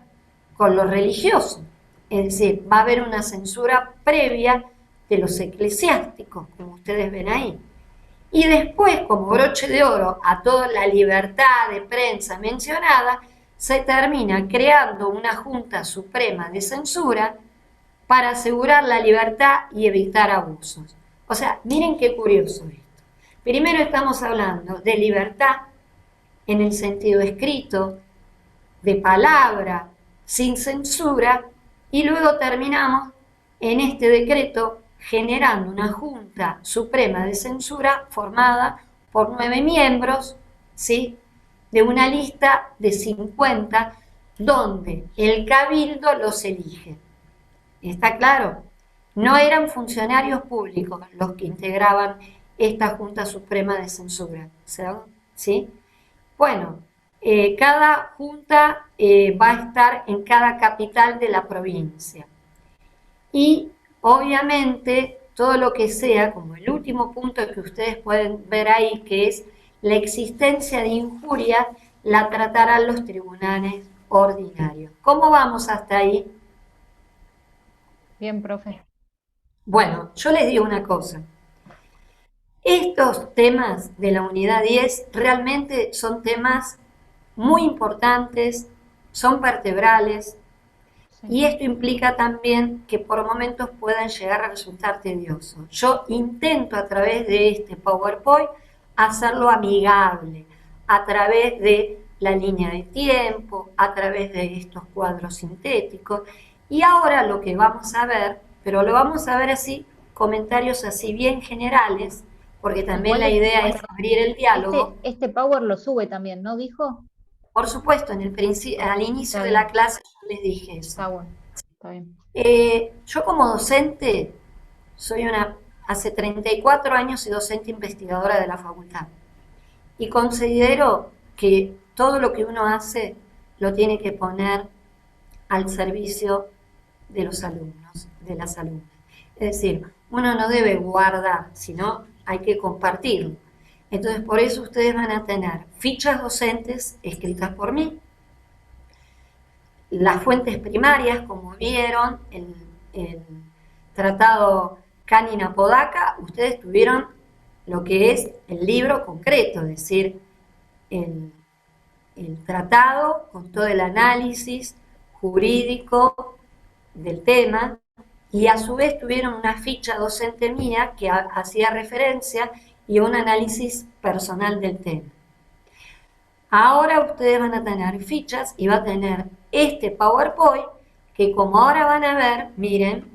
con lo religioso. Es decir, va a haber una censura previa de los eclesiásticos, como ustedes ven ahí. Y después, como broche de oro a toda la libertad de prensa mencionada, se termina creando una Junta Suprema de Censura para asegurar la libertad y evitar abusos. O sea, miren qué curioso esto. Primero estamos hablando de libertad en el sentido escrito, de palabra, sin censura, y luego terminamos en este decreto generando una Junta Suprema de Censura formada por 9 miembros, ¿sí?, de una lista de 50, donde el Cabildo los elige. ¿Está claro? No eran funcionarios públicos los que integraban esta Junta Suprema de Censura, ¿sí? Bueno, cada junta va a estar en cada capital de la provincia. Y obviamente todo lo que sea, como el último punto que ustedes pueden ver ahí, que es la existencia de injuria, la tratarán los tribunales ordinarios. ¿Cómo vamos hasta ahí? Bien, profe. Bueno, yo les digo una cosa. Estos temas de la unidad 10 realmente son temas muy importantes, son vertebrales, y esto implica también que por momentos puedan llegar a resultar tediosos. Yo intento a través de este PowerPoint hacerlo amigable, a través de la línea de tiempo, a través de estos cuadros sintéticos, y ahora lo que vamos a ver, pero lo vamos a ver así, comentarios así bien generales, porque también la idea es abrir el diálogo. Este Power lo sube también, ¿no dijo? Por supuesto, al inicio de la clase yo les dije eso. Está bueno, está bien. Yo como docente, hace 34 años soy docente investigadora de la facultad, y considero que todo lo que uno hace lo tiene que poner al servicio de los alumnos, de las alumnas. Es decir, uno no debe guardar, sino hay que compartirlo. Entonces, por eso ustedes van a tener fichas docentes escritas por mí, las fuentes primarias, como vieron, el tratado Canina-Podaca, ustedes tuvieron lo que es el libro concreto, es decir, el tratado con todo el análisis jurídico del tema, y a su vez tuvieron una ficha docente mía que hacía referencia y un análisis personal del tema. Ahora ustedes van a tener fichas y va a tener este PowerPoint que, como ahora van a ver, miren,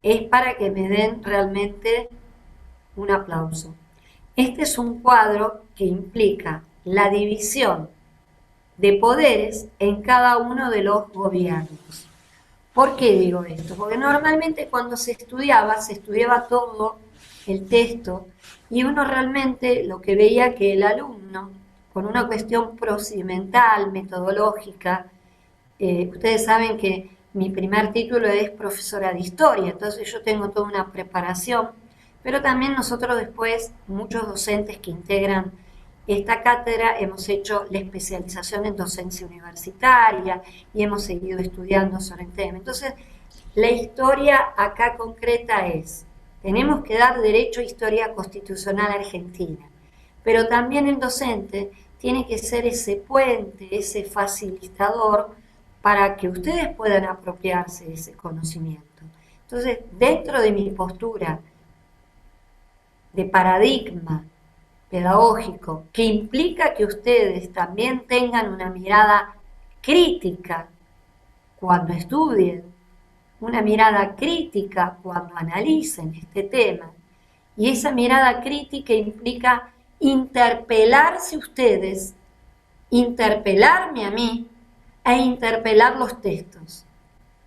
es para que me den realmente un aplauso. Este es un cuadro que implica la división de poderes en cada uno de los gobiernos. ¿Por qué digo esto? Porque normalmente cuando se estudiaba todo el texto, y uno realmente lo que veía que el alumno, con una cuestión procedimental, metodológica, ustedes saben que mi primer título es profesora de historia, entonces yo tengo toda una preparación, pero también nosotros después, muchos docentes que integran esta cátedra, hemos hecho la especialización en docencia universitaria y hemos seguido estudiando sobre el tema. Entonces, la historia acá concreta es: tenemos que dar derecho a historia constitucional argentina, pero también el docente tiene que ser ese puente, ese facilitador para que ustedes puedan apropiarse de ese conocimiento. Entonces, dentro de mi postura de paradigma, pedagógico, que implica que ustedes también tengan una mirada crítica cuando estudien, una mirada crítica cuando analicen este tema. Y esa mirada crítica implica interpelarse ustedes, interpelarme a mí e interpelar los textos.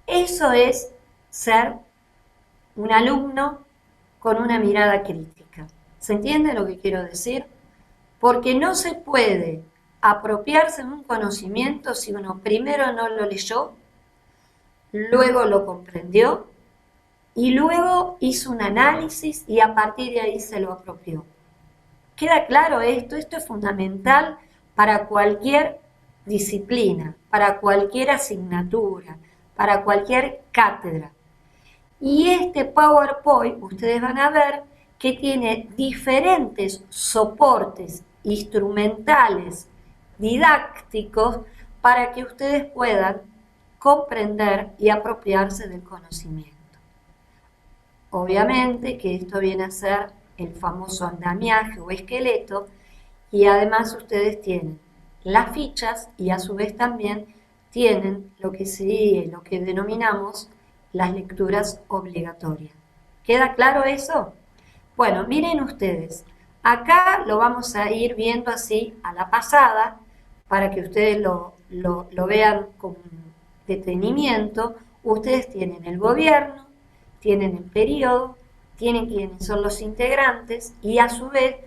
Eso es ser un alumno con una mirada crítica. ¿Se entiende lo que quiero decir? Porque no se puede apropiarse de un conocimiento si uno primero no lo leyó, luego lo comprendió y luego hizo un análisis y a partir de ahí se lo apropió. ¿Queda claro esto? Esto es fundamental para cualquier disciplina, para cualquier asignatura, para cualquier cátedra. Y este PowerPoint, ustedes van a ver que tiene diferentes soportes instrumentales, didácticos, para que ustedes puedan comprender y apropiarse del conocimiento. Obviamente que esto viene a ser el famoso andamiaje o esqueleto, y además ustedes tienen las fichas y a su vez también tienen lo que denominamos las lecturas obligatorias. ¿Queda claro eso? Bueno, miren ustedes, acá lo vamos a ir viendo así a la pasada para que ustedes lo vean con detenimiento. Ustedes tienen el gobierno, tienen el periodo, tienen quiénes son los integrantes y a su vez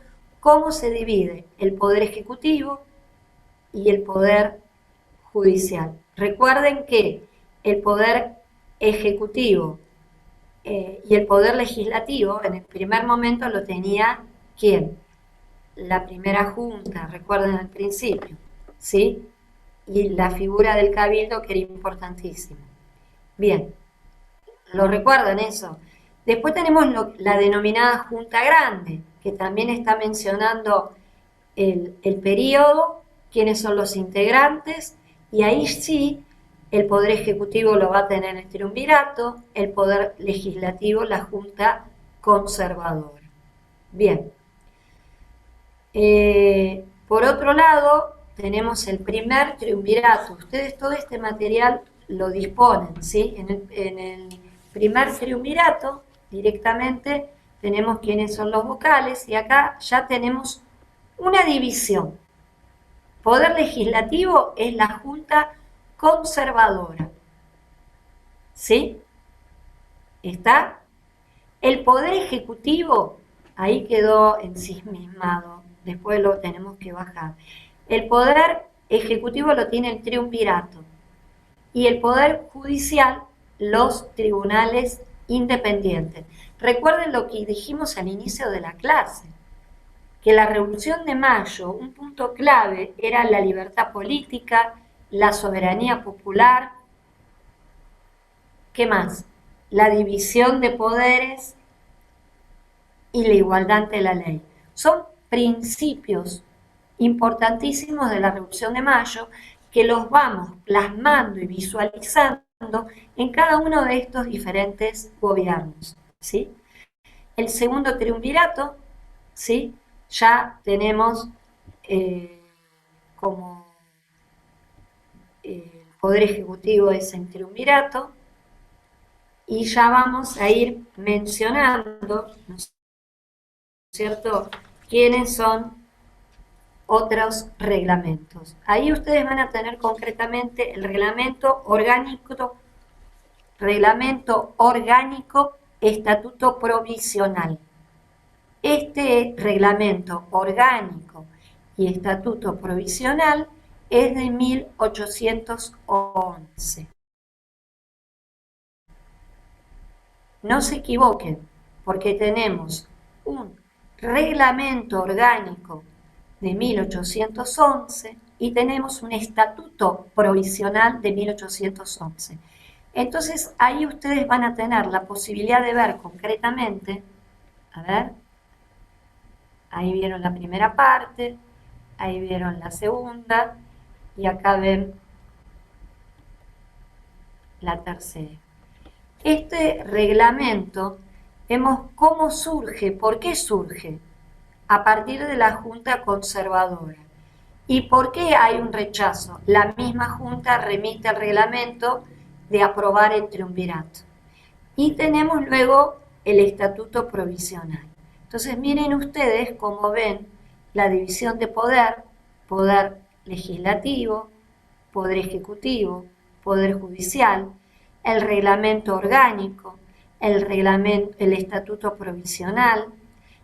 cómo se divide el poder ejecutivo y el poder judicial. Recuerden que el poder ejecutivo y el poder legislativo en el primer momento lo tenía ¿quién? La primera junta, recuerden al principio, ¿sí? Y la figura del cabildo que era importantísima. Bien, ¿lo recuerdan eso? Después tenemos la denominada Junta Grande, que también está mencionando el periodo, quiénes son los integrantes, y ahí sí el Poder Ejecutivo lo va a tener el triunvirato, el Poder Legislativo la Junta Conservadora. Bien. Por otro lado, tenemos el primer triunvirato. Ustedes todo este material lo disponen, ¿sí? En el primer triunvirato directamente tenemos quiénes son los vocales y acá ya tenemos una división. Poder legislativo es la Junta Conservadora, ¿sí? ¿Está? El Poder Ejecutivo, ahí quedó ensimismado, después lo tenemos que bajar. El Poder Ejecutivo lo tiene el triunvirato y el Poder Judicial los tribunales independientes. Recuerden lo que dijimos al inicio de la clase, que la Revolución de Mayo, un punto clave era la libertad política, la soberanía popular, ¿qué más? La división de poderes y la igualdad ante la ley. Son principios importantísimos de la Revolución de Mayo que los vamos plasmando y visualizando en cada uno de estos diferentes gobiernos, ¿sí? El segundo triunvirato, ¿sí? Ya tenemos como el Poder Ejecutivo es el triunvirato y ya vamos a ir mencionando, ¿no es cierto?, quiénes son otros reglamentos. Ahí ustedes van a tener concretamente el reglamento orgánico, estatuto provisional. Este reglamento orgánico y estatuto provisional es de 1811. No se equivoquen, porque tenemos un reglamento orgánico de 1811 y tenemos un estatuto provisional de 1811. Entonces ahí ustedes van a tener la posibilidad de ver concretamente, a ver, ahí vieron la primera parte, ahí vieron la segunda y acá ven la tercera. Este reglamento, vemos cómo surge, por qué surge. a partir de la Junta Conservadora. ¿Y por qué hay un rechazo? La misma Junta remite el reglamento de aprobar el triunvirato. Y tenemos luego el Estatuto Provisional. Entonces miren ustedes cómo ven la división de poder, poder legislativo, poder ejecutivo, poder judicial, el reglamento orgánico, el Estatuto Provisional,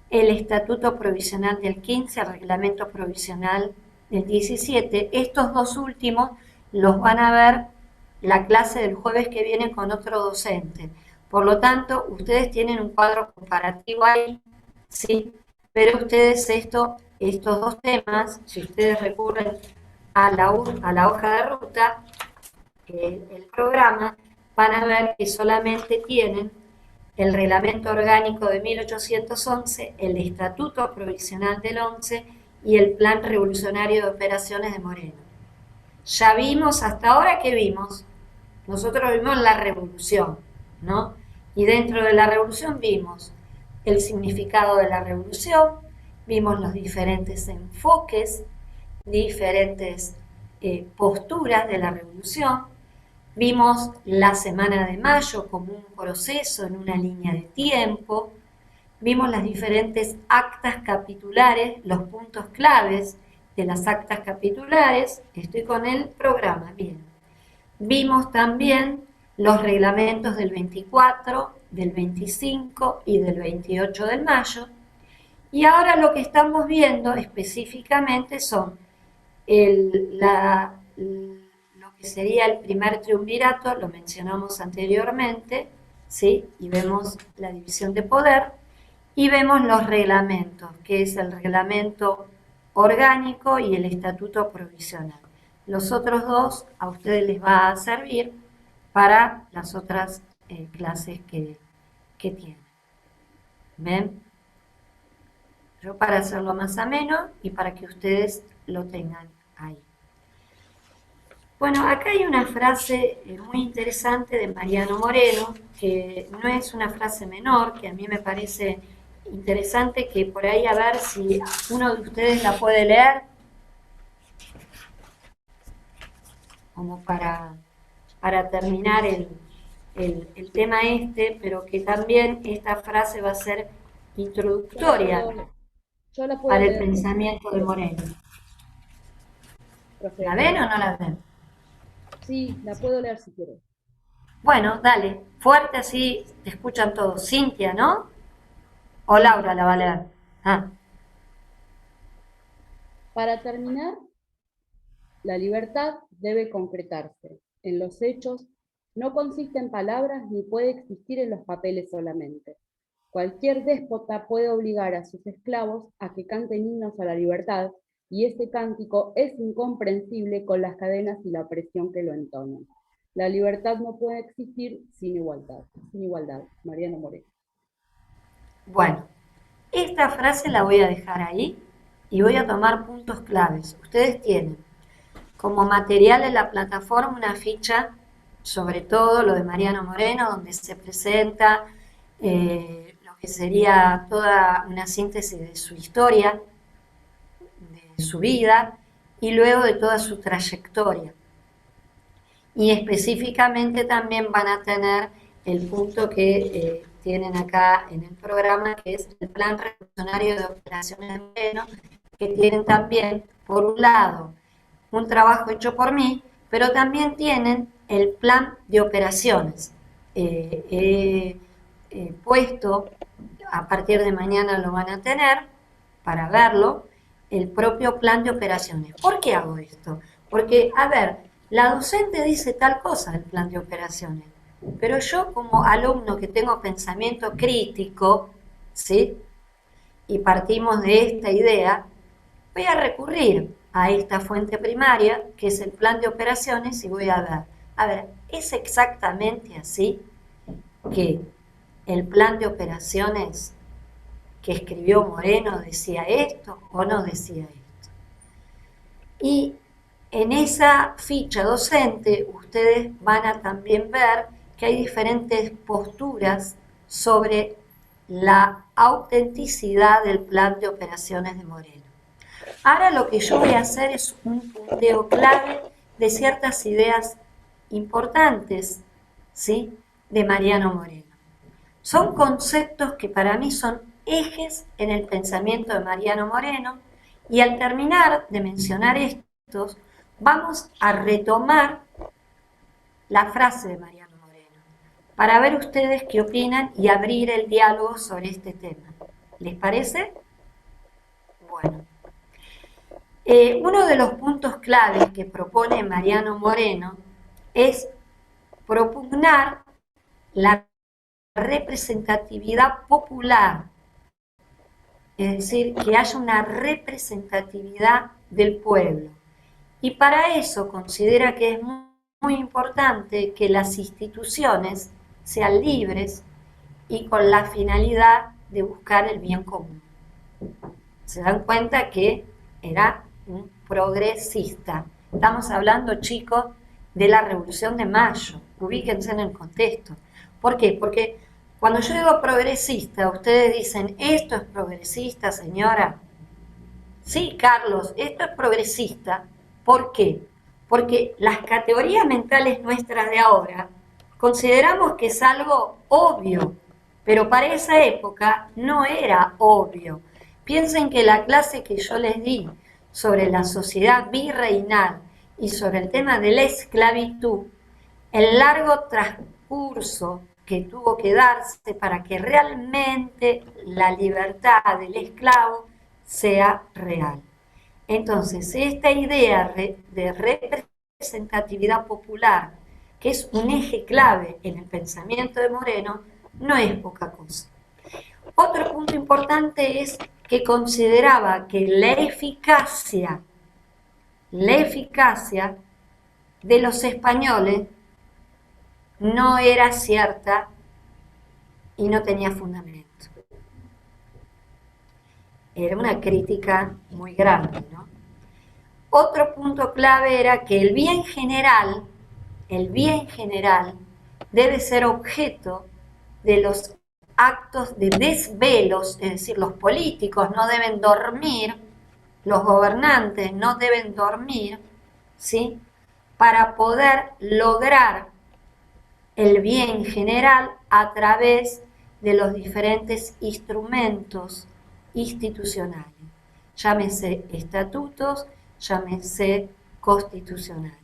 el Estatuto Provisional del 15, el Reglamento Provisional del 17. Estos dos últimos los van a ver la clase del jueves que viene con otro docente. Por lo tanto, ustedes tienen un cuadro comparativo ahí, ¿sí? Pero ustedes estos dos temas, si ustedes recurren a la hoja de ruta, el programa, van a ver que solamente tienen el Reglamento Orgánico de 1811, el Estatuto Provisional del 11 y el Plan Revolucionario de Operaciones de Moreno. Ya vimos, hasta ahora, ¿qué vimos? Nosotros vimos la revolución, ¿no? Y dentro de la revolución vimos el significado de la revolución, vimos los diferentes enfoques, diferentes posturas de la revolución, vimos la Semana de Mayo como un proceso en una línea de tiempo, vimos las diferentes actas capitulares, los puntos claves de las actas capitulares. Estoy con el programa, bien. Vimos también los reglamentos del 24, del 25 y del 28 de mayo. Y ahora lo que estamos viendo específicamente son lo que sería el primer triunvirato, lo mencionamos anteriormente, ¿sí? Y vemos la división de poder, y vemos los reglamentos, que es el reglamento orgánico y el estatuto provisional. Los otros dos a ustedes les va a servir para las otras clases que tienen. ¿Ven? Yo para hacerlo más ameno y para que ustedes lo tengan ahí. Bueno, acá hay una frase muy interesante de Mariano Moreno, que no es una frase menor, que a mí me parece interesante, que por ahí a ver si uno de ustedes la puede leer, como para terminar el tema pero que también esta frase va a ser introductoria Yo la puedo para el leer. pensamiento de Moreno. Profe. ¿La ven o no la ven? Sí, la puedo leer si quieres. Bueno, dale, fuerte así te escuchan todos. Cintia, ¿no? O Laura la va a leer. Ah. Para terminar, la libertad debe concretarse en los hechos, no consiste en palabras ni puede existir en los papeles solamente. Cualquier déspota puede obligar a sus esclavos a que canten himnos a la libertad, y ese cántico es incomprensible con las cadenas y la opresión que lo entonan. La libertad no puede existir sin igualdad. Sin igualdad. Mariano Moreno. Bueno, esta frase la voy a dejar ahí y voy a tomar puntos claves. Ustedes tienen como material en la plataforma una ficha sobre todo lo de Mariano Moreno, donde se presenta lo que sería toda una síntesis de su historia, de su vida y luego de toda su trayectoria. Y específicamente también van a tener el punto que tienen acá en el programa, que es el Plan Revolucionario de Operaciones de Moreno, que tienen también, por un lado, un trabajo hecho por mí, pero también tienen el plan de operaciones. He puesto, a partir de mañana lo van a tener, para verlo, el propio plan de operaciones. ¿Por qué hago esto? Porque, a ver, la docente dice tal cosa del plan de operaciones, pero yo como alumno que tengo pensamiento crítico, ¿sí? Y partimos de esta idea, voy a recurrir a esta fuente primaria, que es el plan de operaciones, y voy a ver, ¿es exactamente así que el plan de operaciones que escribió Moreno decía esto o no decía esto? Y en esa ficha docente ustedes van a también ver que hay diferentes posturas sobre la autenticidad del plan de operaciones de Moreno. Ahora lo que yo voy a hacer es un punteo clave de ciertas ideas importantes, ¿sí?, de Mariano Moreno. Son conceptos que para mí son ejes en el pensamiento de Mariano Moreno, y al terminar de mencionar estos, vamos a retomar la frase de Mariano Moreno, para ver ustedes qué opinan y abrir el diálogo sobre este tema. ¿Les parece? Bueno. Uno de los puntos claves que propone Mariano Moreno es propugnar la representatividad popular, es decir, que haya una representatividad del pueblo. Y para eso considera que es muy importante que las instituciones sean libres y con la finalidad de buscar el bien común. Se dan cuenta que era un progresista. Estamos hablando, chicos, de la Revolución de Mayo. Ubíquense en el contexto. ¿Por qué? Porque cuando yo digo progresista, ustedes dicen, ¿esto es progresista, señora? Sí, Carlos, esto es progresista. ¿Por qué? Porque las categorías mentales nuestras de ahora consideramos que es algo obvio, pero para esa época no era obvio. Piensen que la clase que yo les di sobre la sociedad virreinal y sobre el tema de la esclavitud, el largo transcurso que tuvo que darse para que realmente la libertad del esclavo sea real. Entonces, esta idea de representatividad popular, que es un eje clave en el pensamiento de Moreno, no es poca cosa. Otro punto importante es que consideraba que la eficacia de los españoles no era cierta y no tenía fundamento. Era una crítica muy grande, ¿no? Otro punto clave era que el bien general debe ser objeto de los actos de desvelos, es decir, los políticos no deben dormir, los gobernantes no deben dormir, ¿sí?, para poder lograr el bien general a través de los diferentes instrumentos institucionales, llámese estatutos, llámese constituciones,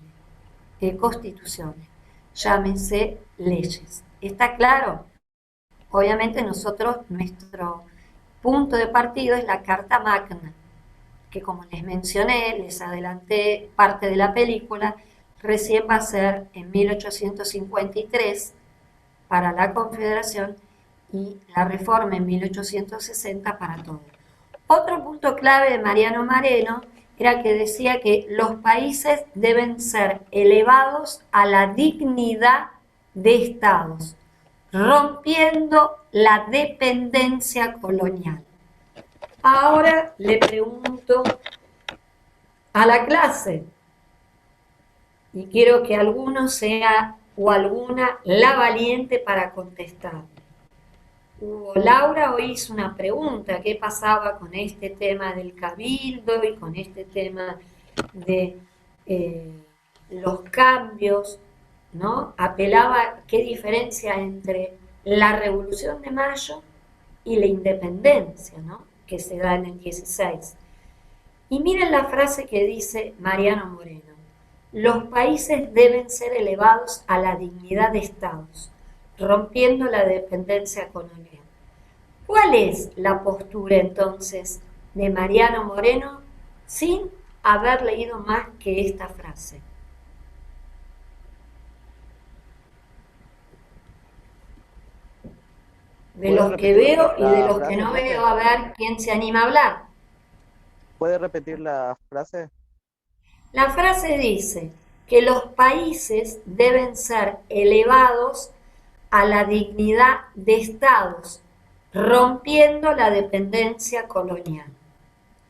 llámese leyes. ¿Está claro? Obviamente nosotros, nuestro punto de partido es la Carta Magna, que como les mencioné, les adelanté parte de la película, recién va a ser en 1853 para la Confederación y la Reforma en 1860 para todo. Otro punto clave de Mariano Moreno era que decía que los países deben ser elevados a la dignidad de estados, rompiendo la dependencia colonial. Ahora le pregunto a la clase, y quiero que alguno sea o alguna la valiente para contestar. Laura hoy hizo una pregunta, ¿qué pasaba con este tema del cabildo y con este tema de los cambios, ¿no? Apelaba qué diferencia entre la Revolución de Mayo y la independencia, ¿no?, que se da en el 16. Y miren la frase que dice Mariano Moreno: los países deben ser elevados a la dignidad de estados, rompiendo la dependencia colonial. ¿Cuál es la postura entonces de Mariano Moreno sin haber leído más que esta frase? De los que veo y de los que no veo, a ver quién se anima a hablar. ¿Puede repetir la frase? La frase dice que los países deben ser elevados a la dignidad de estados, rompiendo la dependencia colonial.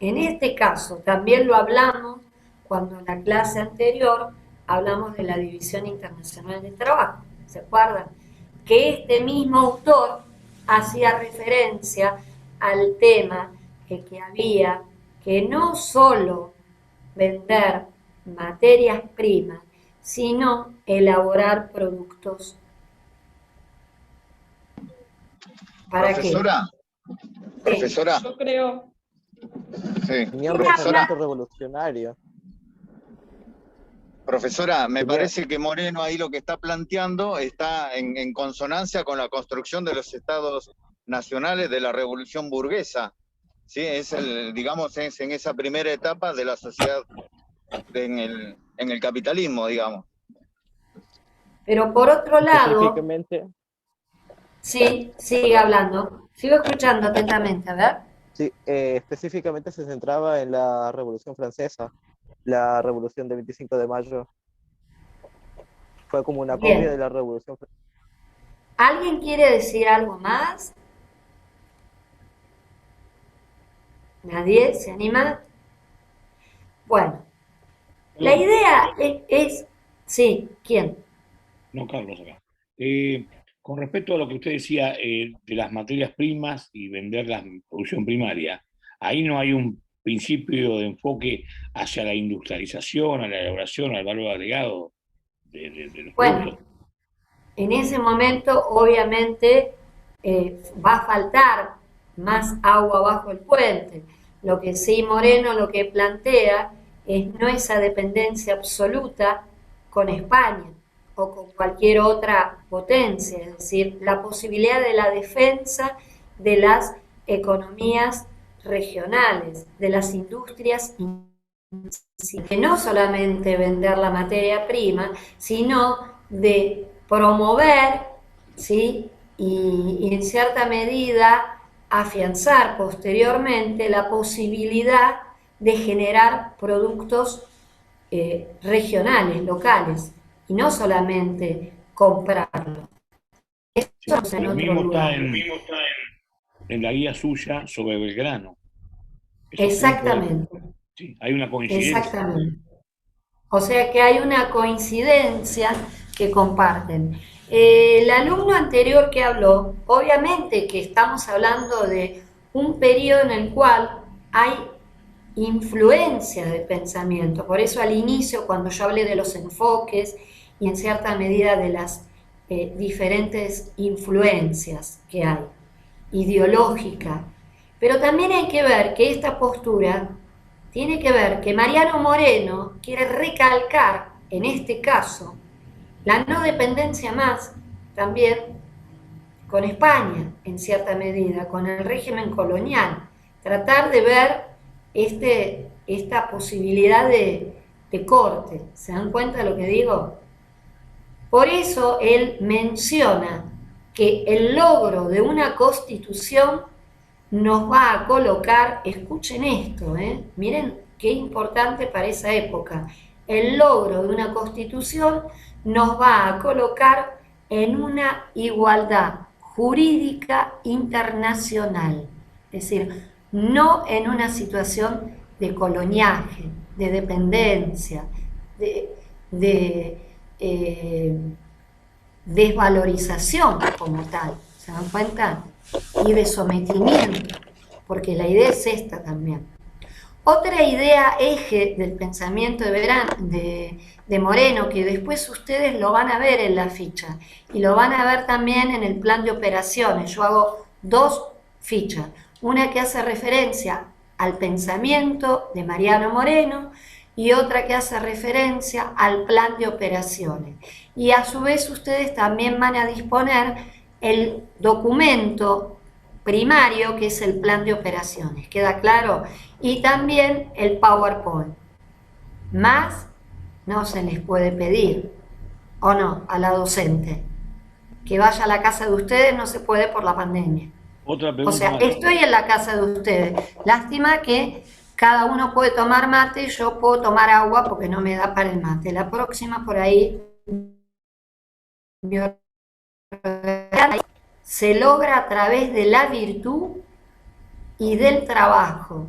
En este caso, también lo hablamos cuando en la clase anterior hablamos de la División Internacional del Trabajo. ¿Se acuerdan? Que este mismo autor hacía referencia al tema que había que no solo vender materias primas, sino elaborar productos. ¿Para Profesora, qué? profesora, Yo creo, sí, Tenían profesora, pensamiento revolucionario. profesora, me Tenía- parece que Moreno ahí lo que está planteando está en consonancia con la construcción de los estados nacionales de la revolución burguesa. Sí, es digamos, es en esa primera etapa de la sociedad en el capitalismo, digamos. Pero por otro lado, Específicamente, sí, sigue hablando. Sigo escuchando atentamente, a ver. sí, específicamente se centraba en la Revolución Francesa, la Revolución del 25 de mayo. Fue como una copia de Bien. la Revolución Francesa. ¿Alguien quiere decir algo más? ¿Nadie se anima? Bueno, la Perdón, idea sí, ¿quién? no, Carlos acá. Con respecto a lo que usted decía de las materias primas y venderlas en producción primaria, ahí no hay un principio de enfoque hacia la industrialización, a la elaboración, al valor agregado de los Bueno, productos. en ese momento obviamente va a faltar más agua bajo el puente. Lo que sí Moreno lo que plantea es no esa dependencia absoluta con España o con cualquier otra potencia, es decir, la posibilidad de la defensa de las economías regionales, de las industrias, que no solamente vender la materia prima, sino de promover, ¿sí? y en cierta medida afianzar posteriormente la posibilidad de generar productos regionales, locales, y no solamente comprarlos. Eso Sí, es en lo otro mismo está lugar. en la guía suya sobre Belgrano. Esos puntos, Exactamente, sí, hay una coincidencia. exactamente. O sea que hay una coincidencia que comparten. El alumno anterior que habló, obviamente que estamos hablando de un periodo en el cual hay influencia de pensamiento. Por eso al inicio, cuando yo hablé de los enfoques y en cierta medida de las diferentes influencias que hay, ideológica, pero también hay que ver que esta postura tiene que ver que Mariano Moreno quiere recalcar, en este caso, la no dependencia más también con España, en cierta medida, con el régimen colonial. Tratar de ver esta posibilidad de corte. ¿Se dan cuenta de lo que digo? Por eso él menciona que el logro de una constitución nos va a colocar, escuchen esto, miren qué importante para esa época, el logro de una constitución nos va a colocar en una igualdad jurídica internacional, es decir, no en una situación de coloniaje, de dependencia, de desvalorización como tal, ¿se dan cuenta? Y de sometimiento, porque la idea es esta también. Otra idea eje del pensamiento de Moreno, que después ustedes lo van a ver en la ficha, y lo van a ver también en el plan de operaciones. Yo hago dos fichas, una que hace referencia al pensamiento de Mariano Moreno, y otra que hace referencia al plan de operaciones. Y a su vez ustedes también van a disponer el documento primario, que es el plan de operaciones, ¿queda claro? Y también el PowerPoint. Más no se les puede pedir, ¿o no?, a la docente. Que vaya a la casa de ustedes no se puede por la pandemia. Otra O pregunta sea, más. estoy en la casa de ustedes. Lástima que cada uno puede tomar mate y yo puedo tomar agua porque no me da para el mate. La próxima por ahí se logra a través de la virtud y del trabajo,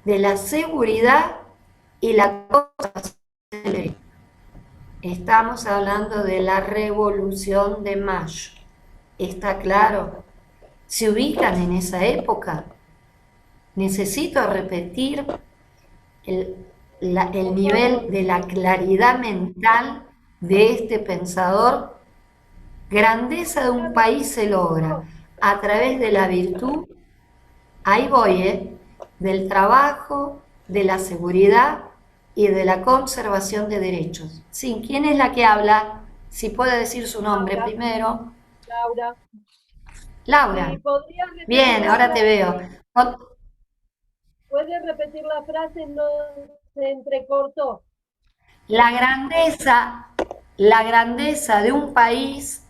de la seguridad y la cosa. Estamos hablando de la Revolución de Mayo. ¿Está claro? ¿Se ubican en esa época? Necesito repetir el nivel de la claridad mental de este pensador. Grandeza de un país se logra a través de la virtud, ahí voy, del trabajo, de la seguridad y de la conservación de derechos. Sí, ¿quién es la que habla? Si puede decir su nombre Laura. primero. Laura. Laura. ¿Y podrías repetir Bien, la ahora te frase? veo. ¿Puedes repetir la frase? No se entrecortó. La grandeza de un país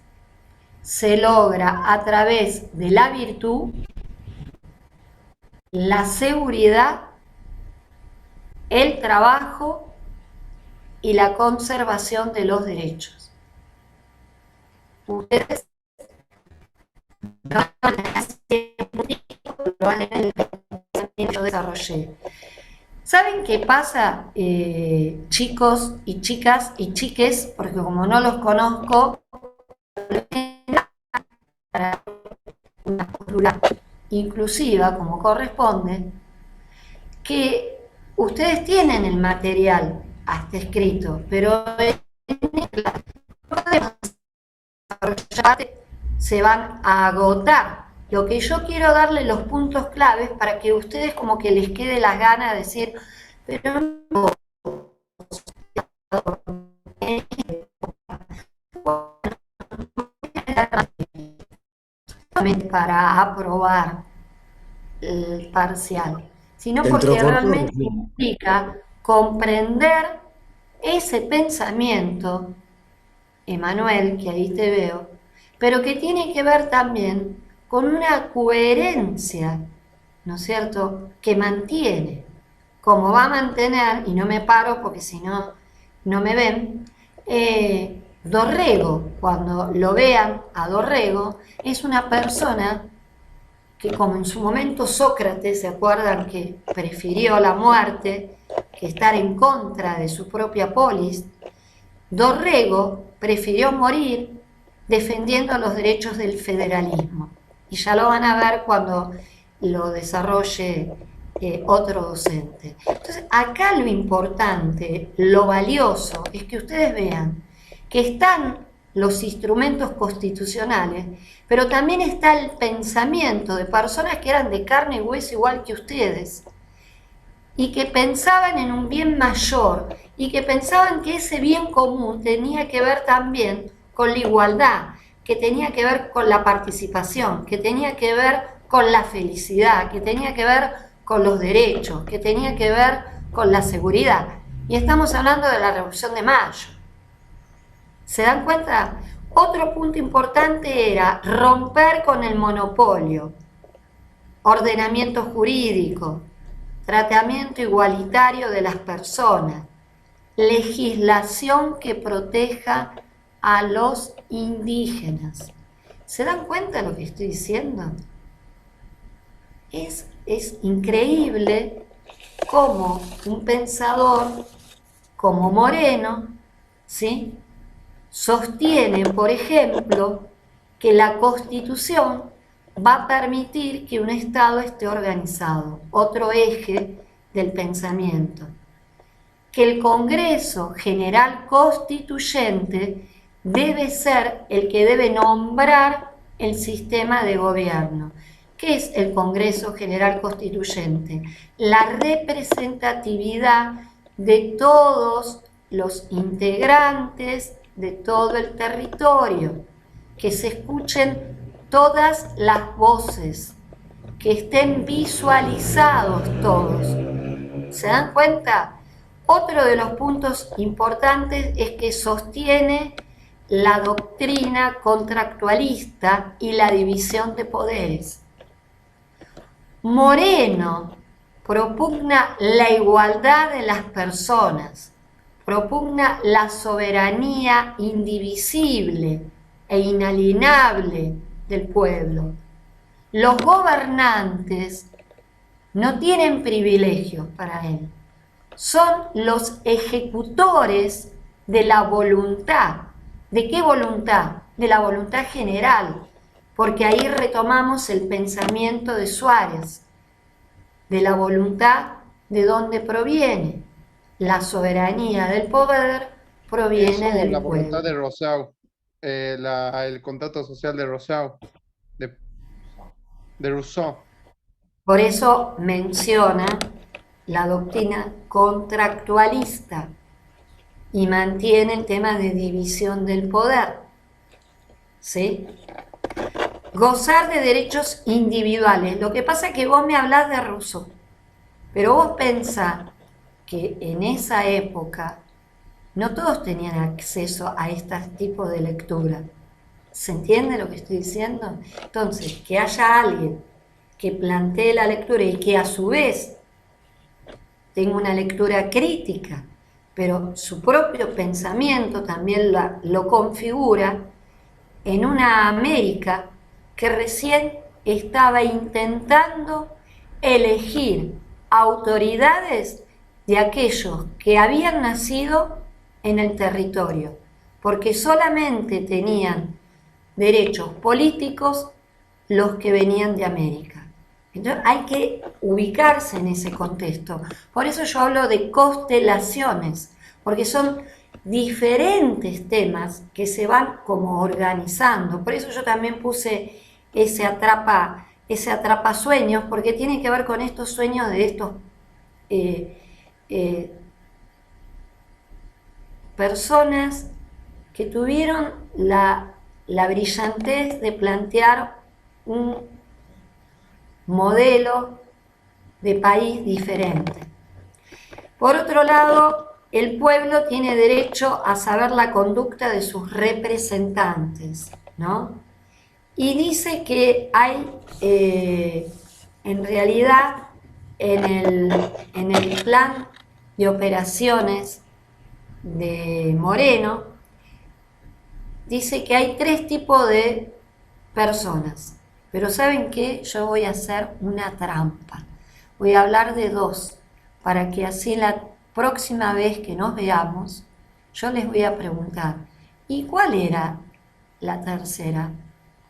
se logra a través de la virtud, la seguridad, el trabajo y la conservación de los derechos. Ustedes yo desarrollé. ¿Saben qué pasa, chicos y chicas y chiques? Porque como no los conozco, una postura inclusiva, como corresponde, que ustedes tienen el material hasta escrito, pero se van a agotar. Lo que yo quiero darle los puntos claves para que ustedes como que les quede las ganas de decir, pero no, para aprobar el parcial, sino porque realmente implica comprender ese pensamiento, Emanuel, que ahí te veo, pero que tiene que ver también con una coherencia, ¿no es cierto?, que mantiene, como va a mantener, y no me paro porque si no, no me ven, Dorrego. Cuando lo vean a Dorrego, es una persona que, como en su momento Sócrates, ¿se acuerdan que prefirió la muerte que estar en contra de su propia polis? Dorrego prefirió morir defendiendo los derechos del federalismo. Y ya lo van a ver cuando lo desarrolle otro docente. Entonces, acá lo importante, lo valioso, es que ustedes vean que están los instrumentos constitucionales, pero también está el pensamiento de personas que eran de carne y hueso igual que ustedes, y que pensaban en un bien mayor, y que pensaban que ese bien común tenía que ver también con la igualdad, que tenía que ver con la participación, que tenía que ver con la felicidad, que tenía que ver con los derechos, que tenía que ver con la seguridad. Y estamos hablando de la Revolución de Mayo. ¿Se dan cuenta? Otro punto importante era romper con el monopolio, ordenamiento jurídico, tratamiento igualitario de las personas, legislación que proteja a los indígenas. ¿Se dan cuenta de lo que estoy diciendo? Es increíble cómo un pensador como Moreno, ¿sí?, sostiene, por ejemplo, que la Constitución va a permitir que un Estado esté organizado, otro eje del pensamiento, que el Congreso General Constituyente debe ser el que debe nombrar el sistema de gobierno. ¿Qué es el Congreso General Constituyente? La representatividad de todos los integrantes de todo el territorio, que se escuchen todas las voces, que estén visualizados todos. ¿Se dan cuenta? Otro de los puntos importantes es que sostiene la doctrina contractualista y la división de poderes. Moreno propugna la igualdad de las personas, propugna la soberanía indivisible e inalienable del pueblo. Los gobernantes no tienen privilegios para él, son los ejecutores de la voluntad. ¿De qué voluntad? De la voluntad general. porque ahí retomamos el pensamiento de Suárez, de la voluntad de dónde proviene. La soberanía del poder proviene Eso, del la voluntad pueblo. de Rousseau, el contrato social de Rousseau, de Rousseau. Por eso menciona la doctrina contractualista y mantiene el tema de división del poder. ¿Sí? Gozar de derechos individuales. Lo que pasa es que vos me hablás de Rousseau, pero vos pensás que en esa época no todos tenían acceso a este tipo de lectura. ¿Se entiende lo que estoy diciendo? Entonces, que haya alguien que plantee la lectura y que a su vez tenga una lectura crítica, pero su propio pensamiento también lo configura en una América que recién estaba intentando elegir autoridades de aquellos que habían nacido en el territorio, porque solamente tenían derechos políticos los que venían de América. Entonces hay que ubicarse en ese contexto. Por eso yo hablo de constelaciones, porque son diferentes temas que se van como organizando. Por eso yo también puse ese atrapasueños, porque tiene que ver con estos sueños de estos personas que tuvieron la brillantez de plantear un modelo de país diferente. Por otro lado, el pueblo tiene derecho a saber la conducta de sus representantes, ¿no? Y dice que hay, en realidad, en el plan de operaciones de Moreno, dice que hay 3 tipos de personas. Pero ¿saben qué? Yo voy a hacer una trampa. Voy a hablar de 2, para que así la próxima vez que nos veamos, yo les voy a preguntar, ¿y cuál era la tercera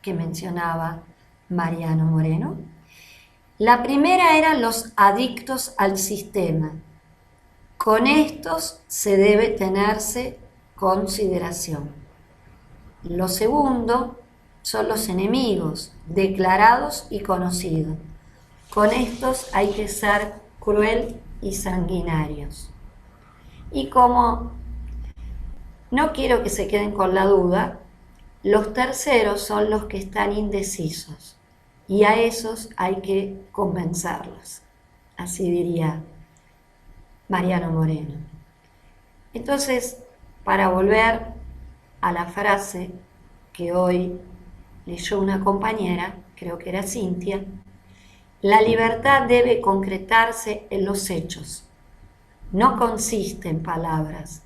que mencionaba Mariano Moreno? La primera eran los adictos al sistema. Con estos se debe tenerse consideración. Lo segundo son los enemigos, declarados y conocidos. Con estos hay que ser cruel y sanguinarios. Y como no quiero que se queden con la duda, los terceros son los que están indecisos. Y a esos hay que convencerlos. Así diría Mariano Moreno. Entonces, para volver a la frase que hoy leyó una compañera, creo que era Cintia, la libertad debe concretarse en los hechos. No consiste en palabras,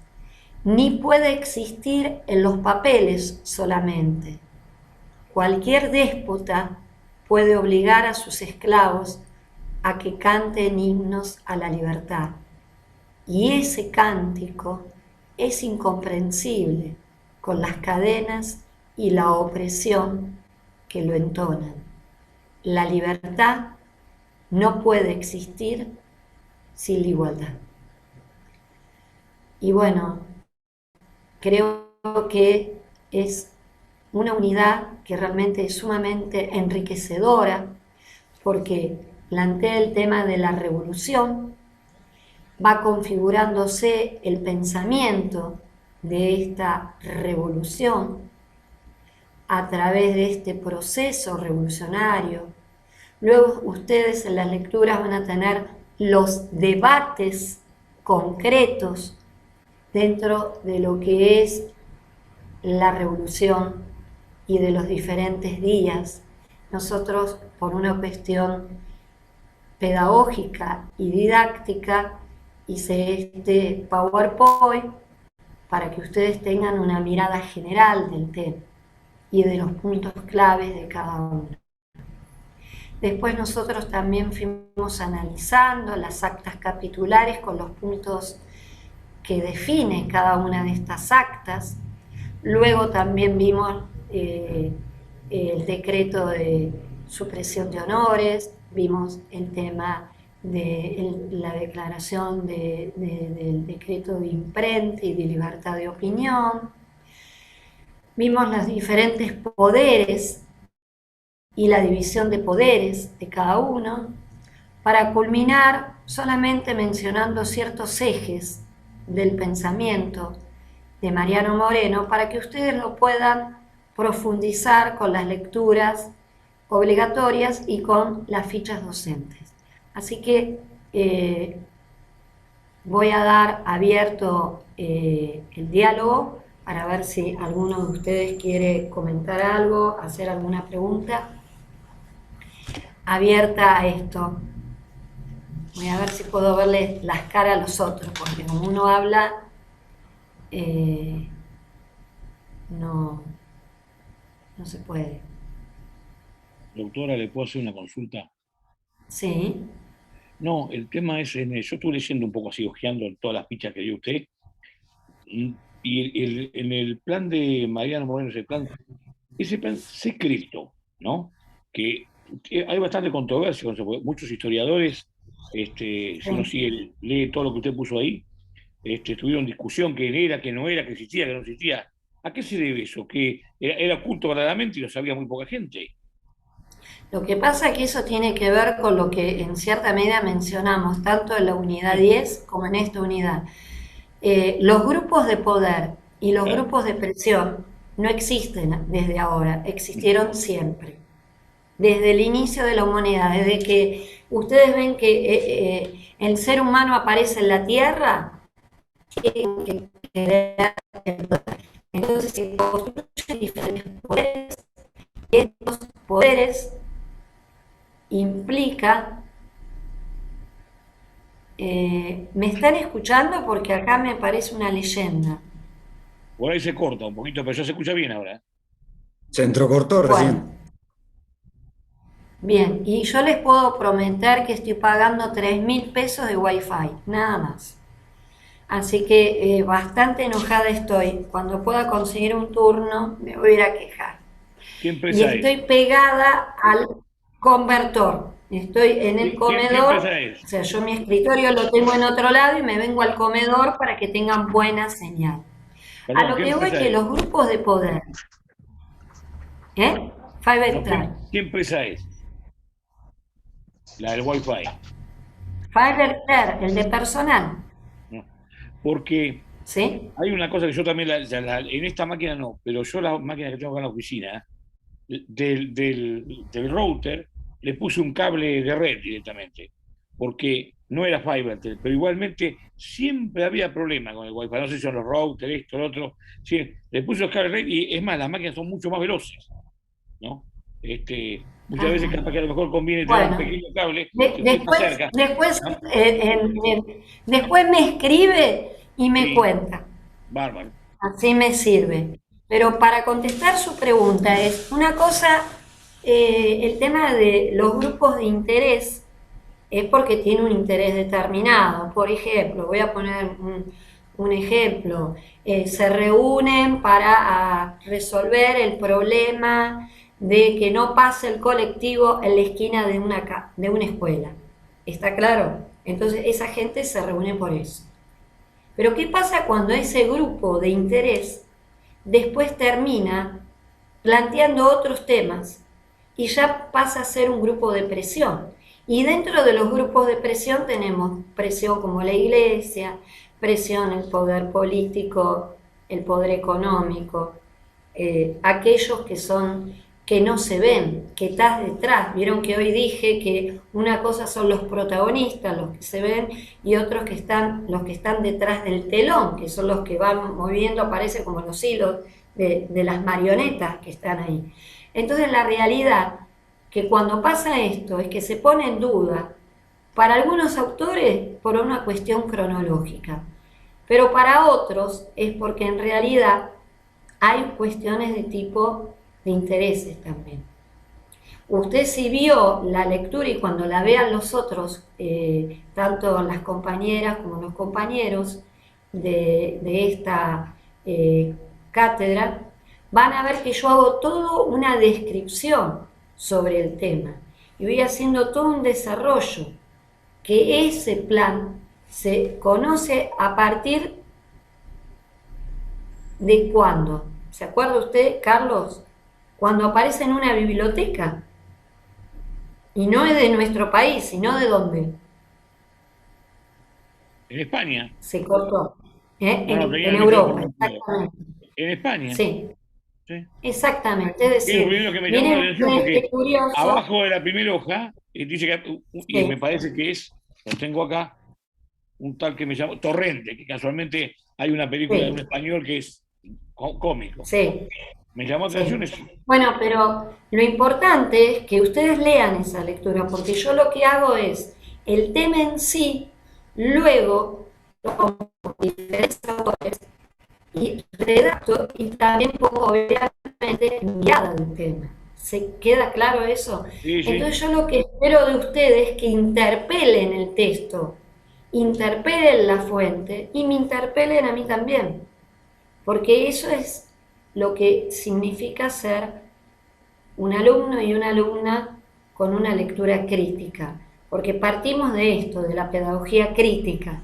ni puede existir en los papeles solamente. Cualquier déspota puede obligar a sus esclavos a que canten himnos a la libertad. Y ese cántico es incomprensible con las cadenas y la opresión que lo entonan. La libertad no puede existir sin la igualdad. Y bueno, creo que es una unidad que realmente es sumamente enriquecedora, porque plantea el tema de la revolución, va configurándose el pensamiento de esta revolución a través de este proceso revolucionario. Luego ustedes en las lecturas van a tener los debates concretos dentro de lo que es la revolución y de los diferentes días. Nosotros, por una cuestión pedagógica y didáctica, hice este PowerPoint para que ustedes tengan una mirada general del tema y de los puntos claves de cada uno. Después nosotros también fuimos analizando las actas capitulares con los puntos que define cada una de estas actas. Luego también vimos el decreto de supresión de honores, vimos el tema de la declaración del decreto de imprenta y de libertad de opinión, vimos los diferentes poderes y la división de poderes de cada uno, para culminar solamente mencionando ciertos ejes del pensamiento de Mariano Moreno, para que ustedes lo puedan profundizar con las lecturas obligatorias y con las fichas docentes. Así que voy a dar abierto el diálogo para ver si alguno de ustedes quiere comentar algo, hacer alguna pregunta. Abierta a esto. Voy a ver si puedo verle las caras a los otros, porque como uno habla, no se puede. Doctora, ¿le puedo hacer una consulta? Sí. No, el tema es, yo estuve leyendo un poco así, ojeando en todas las fichas que dio usted, y en el plan de Mariano Moreno, ese plan secreto, ¿no? Que hay bastante controversia con eso, porque muchos historiadores, si uno lee todo lo que usted puso ahí, tuvieron discusión que era, que no era, que existía, que no existía. ¿A qué se debe eso? ¿Que era oculto verdaderamente y lo sabía muy poca gente? Lo que pasa es que eso tiene que ver con lo que en cierta medida mencionamos, tanto en la unidad 10 como en esta unidad. Los grupos de poder y los grupos de presión no existen desde ahora, existieron siempre. Desde el inicio de la humanidad, desde que ustedes ven que el ser humano aparece en la Tierra, entonces se construyen diferentes poderes, y estos poderes implica... ¿me están escuchando? Porque acá me parece una leyenda. Por ahí se corta un poquito, pero ya se escucha bien ahora. Se entrecortó recién. Bien, y yo les puedo prometer que estoy pagando 3.000 pesos de Wi-Fi, nada más. Así que bastante enojada estoy. Cuando pueda conseguir un turno, me voy a ir a quejar. ¿Qué empresa es? Y estoy pegada al convertor. Estoy en el comedor, o sea, yo mi escritorio lo tengo en otro lado y me vengo al comedor para que tengan buena señal. Perdón, a lo que voy que los grupos de poder... Fiverr. ¿Qué empresa es? La del Wi-Fi. Fiverr, el de personal. No. Porque ¿sí? Hay una cosa que yo también, en esta máquina no, pero yo la máquina que tengo acá en la oficina, del router, le puse un cable de red directamente, porque no era Fivertel, pero igualmente siempre había problema con el Wi-Fi, no sé si son los routers, esto, lo otro, sí, le puse los cables de red y es más, las máquinas son mucho más veloces, ¿no? Muchas veces capaz que a lo mejor conviene tener un pequeño cable después me escribe y me cuenta. Bárbaro. Así me sirve. Pero para contestar su pregunta es una cosa, el tema de los grupos de interés es porque tiene un interés determinado. Por ejemplo, voy a poner un ejemplo, se reúnen para resolver el problema de que no pase el colectivo en la esquina de una escuela. ¿Está claro? Entonces esa gente se reúne por eso. Pero ¿qué pasa cuando ese grupo de interés después termina planteando otros temas y ya pasa a ser un grupo de presión? Y dentro de los grupos de presión tenemos presión como la iglesia, presión el poder político, el poder económico, aquellos que no se ven, que estás detrás. Vieron que hoy dije que una cosa son los protagonistas, los que se ven, y otros los que están detrás del telón, que son los que van moviendo, aparece como los hilos de las marionetas que están ahí. Entonces la realidad que cuando pasa esto es que se pone en duda para algunos autores por una cuestión cronológica, pero para otros es porque en realidad hay cuestiones de tipo de intereses también. Usted si vio la lectura y cuando la vean los otros, tanto las compañeras como los compañeros de esta cátedra, van a ver que yo hago toda una descripción sobre el tema y voy haciendo todo un desarrollo, que ese plan se conoce a partir de cuándo. ¿Se acuerda usted, Carlos? Cuando aparece en una biblioteca. Y no es de nuestro país, sino de dónde. En España. Se cortó. No, no, tenía En el Europa, micrófono mudo. exactamente. En España. Sí, Sí. exactamente. Es Es lo decir, primero que me llamó la miren atención ustedes qué porque curioso. abajo de la primera hoja dice que, y Sí. me parece que es, lo tengo acá, un tal que me llamo Torrente, que casualmente hay una película de un Sí, español que es cómico. sí, Me llamó la atención sí. eso. Bueno, pero lo importante es que ustedes lean esa lectura, porque yo lo que hago es el tema en sí, luego, con diferentes autores, y redacto y también pongo obviamente guiada del tema. ¿Se queda claro eso? Sí, sí. Entonces yo lo que espero de ustedes es que interpelen el texto, interpelen la fuente y me interpelen a mí también, porque eso es lo que significa ser un alumno y una alumna con una lectura crítica, porque partimos de esto, de la pedagogía crítica.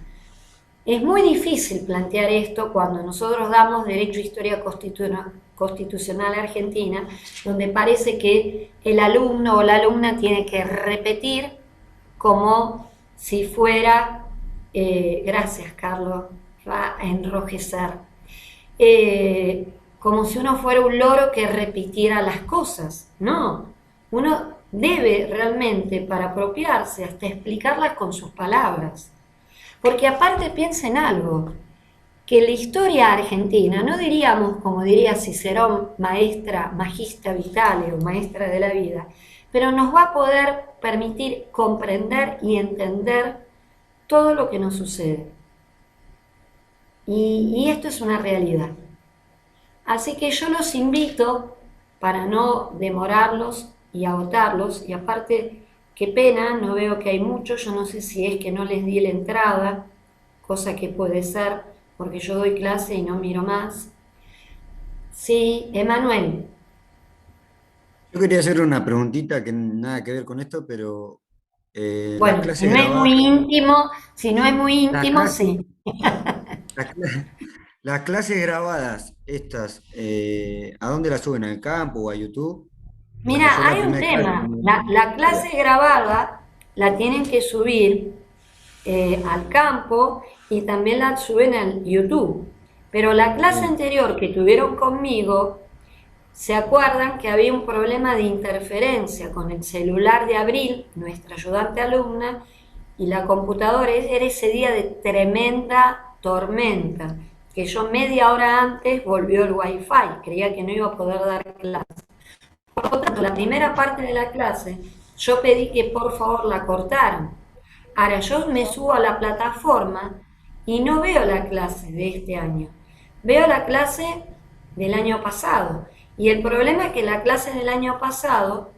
Es muy difícil plantear esto cuando nosotros damos Derecho e Historia Constitucional Argentina, donde parece que el alumno o la alumna tiene que repetir como si fuera, gracias Carlos, va a enrojecer, como si uno fuera un loro que repitiera las cosas. No, uno debe realmente, para apropiarse, hasta explicarlas con sus palabras. Porque aparte piensen algo, que la historia argentina, no diríamos como diría Cicerón, maestra, magistra vitale o maestra de la vida, pero nos va a poder permitir comprender y entender todo lo que nos sucede. Y esto es una realidad. Así que yo los invito, para no demorarlos y agotarlos, y aparte, qué pena, no veo que hay muchos, yo no sé si es que no les di la entrada, cosa que puede ser, porque yo doy clase y no miro más. Sí, Emanuel. Yo quería hacer una preguntita que nada que ver con esto, pero las Bueno, si clases no es muy grabadas, íntimo, si no es muy las íntimo, clases, sí. las cla- las clases grabadas, estas, ¿a dónde las suben? ¿Al campo o a YouTube? Porque yo Mira, la hay un primera clase tema, la clase grabada la tienen que subir al campo y también la suben al YouTube. Pero la clase Bien. anterior que tuvieron conmigo, ¿se acuerdan que había un problema de interferencia con el celular de Abril, nuestra ayudante alumna, y la computadora? Era ese día de tremenda tormenta, que yo media hora antes volvió el wifi, creía que no iba a poder dar clase. Por lo tanto, la primera parte de la clase, yo pedí que por favor la cortaran. Ahora yo me subo a la plataforma y no veo la clase de este año, veo la clase del año pasado. Y el problema es que la clase del año pasado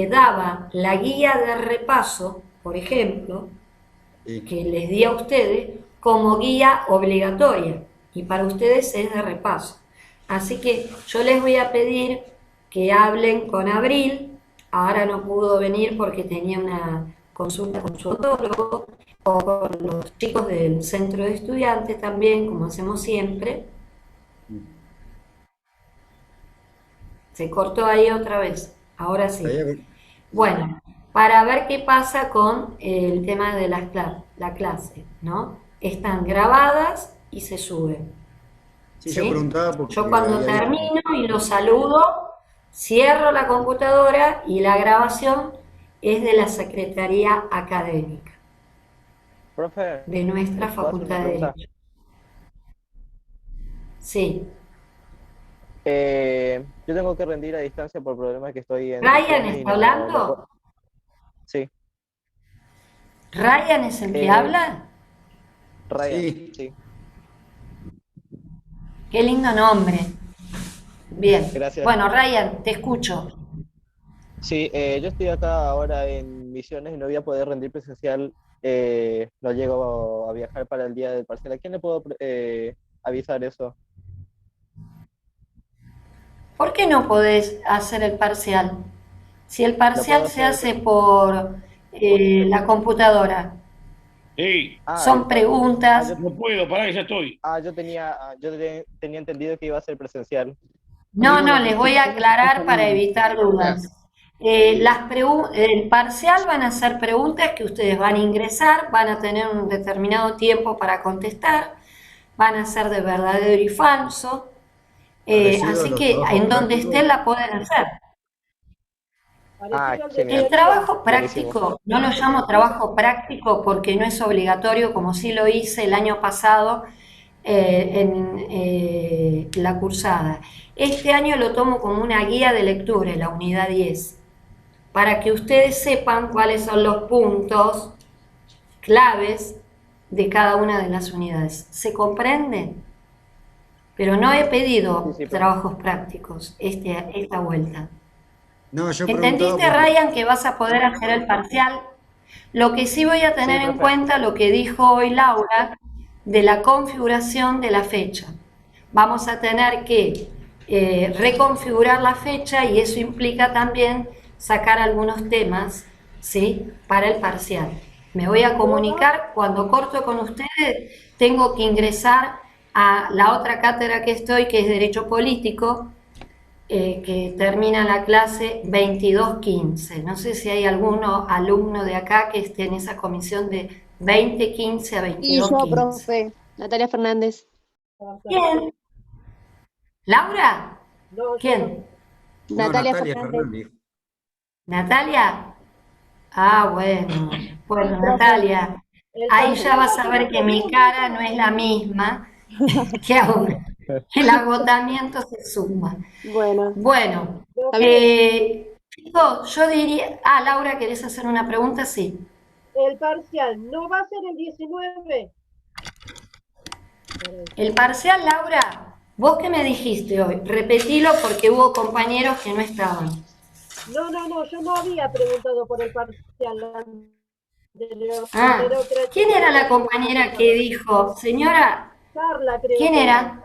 daba la guía de repaso, por ejemplo, Sí. que les di a ustedes como guía obligatoria y para ustedes es de repaso. Así que yo les voy a pedir que hablen con Abril. Ahora no pudo venir porque tenía una consulta con su odontólogo, o con los chicos del centro de estudiantes también, como hacemos siempre. Se cortó ahí otra vez, ahora sí. Ahí- Bueno, para ver qué pasa con el tema de la clase, ¿no? Están grabadas y se suben. Sí, yo ¿Sí? preguntaba porque Yo cuando había visto. termino y los saludo, cierro la computadora y la grabación es de la Secretaría Académica Profe, de nuestra ¿puedo hacer una Facultad de pregunta? Derecho. Sí. Yo tengo que rendir a distancia por problemas que estoy en ¿Ryan sesiones y está no puedo. hablando? Sí, ¿Ryan es el que eh, habla? Ryan, Sí, sí, Qué lindo nombre. Bien. gracias. Bueno, Ryan, te escucho. Sí, yo estoy acá ahora en Misiones y no voy a poder rendir presencial. No llego a viajar para el día del parcial. ¿A quién le puedo avisar eso? ¿Por qué no podés hacer el parcial? Si el parcial se hace por la computadora. Sí. Son preguntas. No puedo, pará que ya estoy. Yo tenía entendido que iba a ser presencial. No, les voy a aclarar para evitar dudas. El parcial van a ser preguntas que ustedes van a ingresar, van a tener un determinado tiempo para contestar, van a ser de verdadero y falso, así que en donde estén la pueden hacer. El trabajo práctico, no lo llamo trabajo práctico porque no es obligatorio, como sí lo hice el año pasado en la cursada. Este año lo tomo como una guía de lectura en la unidad 10, para que ustedes sepan cuáles son los puntos claves de cada una de las unidades. ¿Se comprende? Pero no he pedido trabajos prácticos esta vuelta. No, yo ¿Entendiste, Ryan, que vas a poder hacer el parcial? Lo que sí voy a tener en cuenta, lo que dijo hoy Laura, de la configuración de la fecha. Vamos a tener que reconfigurar la fecha y eso implica también sacar algunos temas, ¿sí?, para el parcial. Me voy a comunicar, cuando corto con ustedes, tengo que ingresar a la otra cátedra que estoy, que es Derecho Político, que termina la clase 22:15. No sé si hay alguno alumno de acá que esté en esa comisión de 20:15 a 22:15. Y yo, profe, Natalia Fernández. ¿Quién? ¿Laura? ¿Quién? Natalia Fernández. ¿Natalia? Ah, bueno. Bueno, Natalia, ahí ya vas a ver que mi cara no es la misma que ahora. El agotamiento se suma. Bueno, chicos, yo diría... Laura, ¿querés hacer una pregunta? Sí. ¿El parcial no va a ser el 19? El parcial, Laura, ¿vos qué me dijiste hoy? Repetilo porque hubo compañeros que no estaban. No, yo no había preguntado por el parcial. ¿Quién era la compañera que dijo? Señora, Carla, creo. ¿Quién era?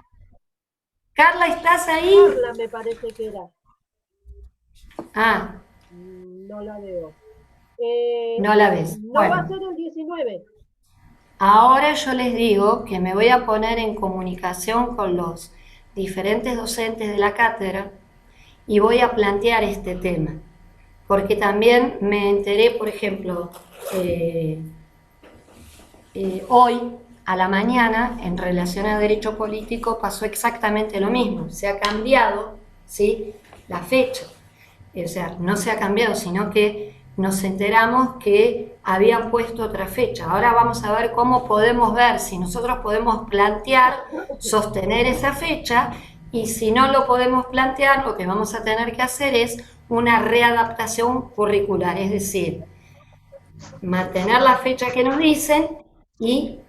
Carla, ¿estás ahí? Carla me parece que era. No la veo. No la ves. No Bueno. va a ser el 19. Ahora yo les digo que me voy a poner en comunicación con los diferentes docentes de la cátedra y voy a plantear este tema. Porque también me enteré, por ejemplo, hoy a la mañana, en relación a derecho político, pasó exactamente lo mismo. Se ha cambiado, ¿sí?, la fecha. O sea, no se ha cambiado, sino que nos enteramos que habían puesto otra fecha. Ahora vamos a ver cómo podemos ver si nosotros podemos plantear, sostener esa fecha, y si no lo podemos plantear, lo que vamos a tener que hacer es una readaptación curricular, es decir, mantener la fecha que nos dicen y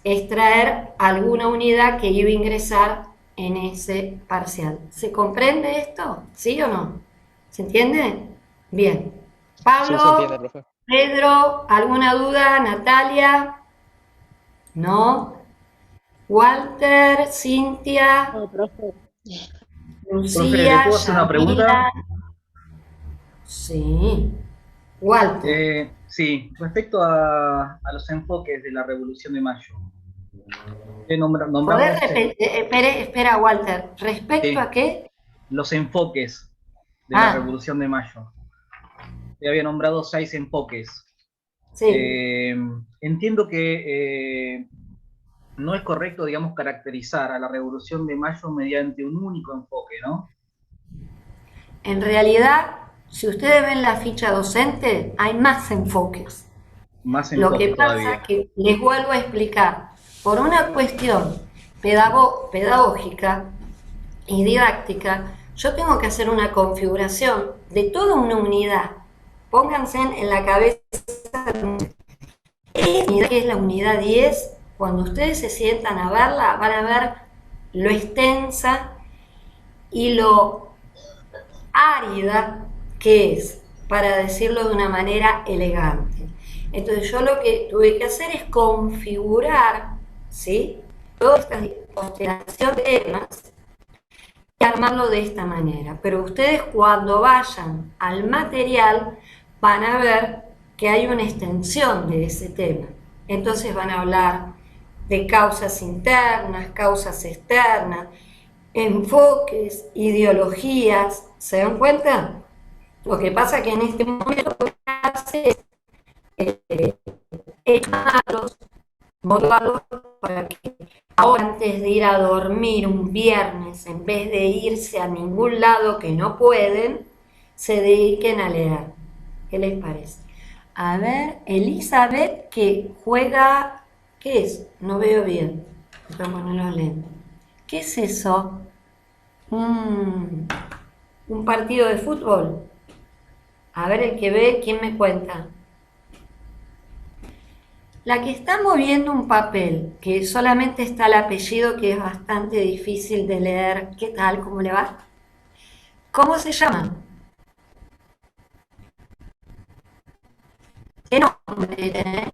extraer alguna unidad que iba a ingresar en ese parcial. ¿Se comprende esto? ¿Sí o no? ¿Se entiende? Bien. Pablo, Sí, se entiende, profe. Pedro, ¿alguna duda? Natalia, ¿no? Walter, Cintia, Lucía, Profe, ¿le puedo hacer una pregunta? Yamila. Sí. Walter. Sí, respecto a los enfoques de la Revolución de Mayo. ¿Podés repetir? Espera, Walter. ¿Respecto a qué? Los enfoques de la Revolución de Mayo. Te había nombrado 6 enfoques. Sí. Entiendo que no es correcto, digamos, caracterizar a la Revolución de Mayo mediante un único enfoque, ¿no? En realidad, si ustedes ven la ficha docente, hay más enfoques. Más Lo enfoques que pasa todavía. es que les vuelvo a explicar, por una cuestión pedagógica y didáctica, yo tengo que hacer una configuración de toda una unidad. Pónganse en la cabeza que es la unidad 10. Cuando ustedes se sientan a verla, van a ver lo extensa y lo árida que es, para decirlo de una manera elegante. Entonces yo lo que tuve que hacer es configurar, ¿sí?, toda esta constelación de temas armarlo de esta manera. Pero ustedes cuando vayan al material van a ver que hay una extensión de ese tema. Entonces van a hablar de causas internas, causas externas, enfoques, ideologías. ¿Se dan cuenta? Lo que pasa es que en este momento lo que hace es echarlos, borrarlos, para que ahora, antes de ir a dormir un viernes, en vez de irse a ningún lado que no pueden, se dediquen a leer. ¿Qué les parece? A ver, Elizabeth, que juega... ¿Qué es? No veo bien. Tengo que poner los lentes. ¿Qué es eso? ¿Un partido de fútbol? A ver, el que ve, ¿quién me cuenta? La que está moviendo un papel, que solamente está el apellido, que es bastante difícil de leer. ¿Qué tal? ¿Cómo le va? ¿Cómo se llama? ¿Qué nombre tiene?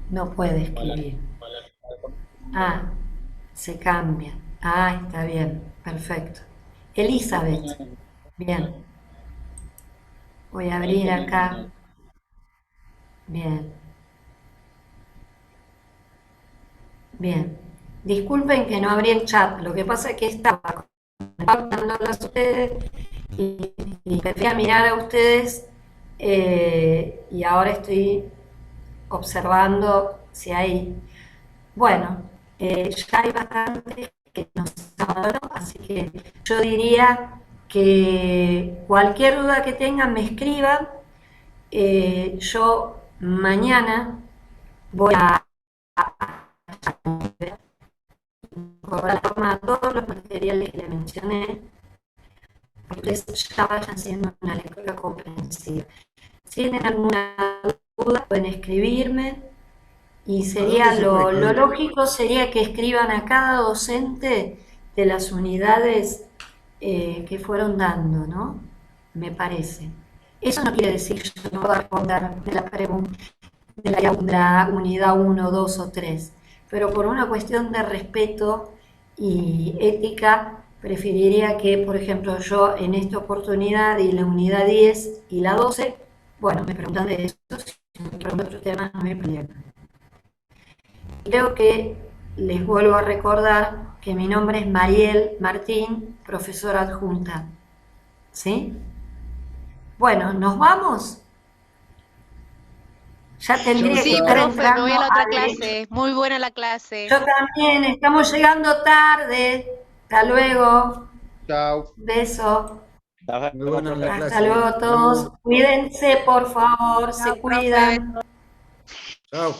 No puede escribir. Ah, se cambia. Ah, está bien, perfecto. Elizabeth. Bien. Voy a abrir acá. Bien. Bien. Disculpen que no abrí el chat. Lo que pasa es que estaba contándolas a ustedes y empecé a mirar a ustedes y ahora estoy observando si hay... Bueno, ya hay bastante que nos habló, así que yo diría que cualquier duda que tengan me escriban. Yo mañana voy a incorporar todos los materiales que les mencioné, porque ustedes ya vayan haciendo una lectura comprensiva. Si tienen alguna duda pueden escribirme. Y sería lo lógico sería que escriban a cada docente de las unidades que fueron dando, ¿no? Me parece. Eso no quiere decir que yo no voy a responder de la pregunta de la unidad 1, 2 o 3, pero por una cuestión de respeto y ética preferiría que, por ejemplo, yo en esta oportunidad y la unidad 10 y la 12, bueno, me preguntan de eso, si me preguntan otro tema no me problema. Creo que les vuelvo a recordar que mi nombre es Mariel Martín, profesora adjunta. ¿Sí? Bueno, ¿nos vamos? Ya tendría que estar profe, entrando me voy a la otra a derecho. clase. Muy buena la clase. Yo también, estamos llegando tarde. Hasta luego. Chao. Beso. Muy buena la clase. Hasta luego todos. Cuídense, por favor, se cuidan. Chao.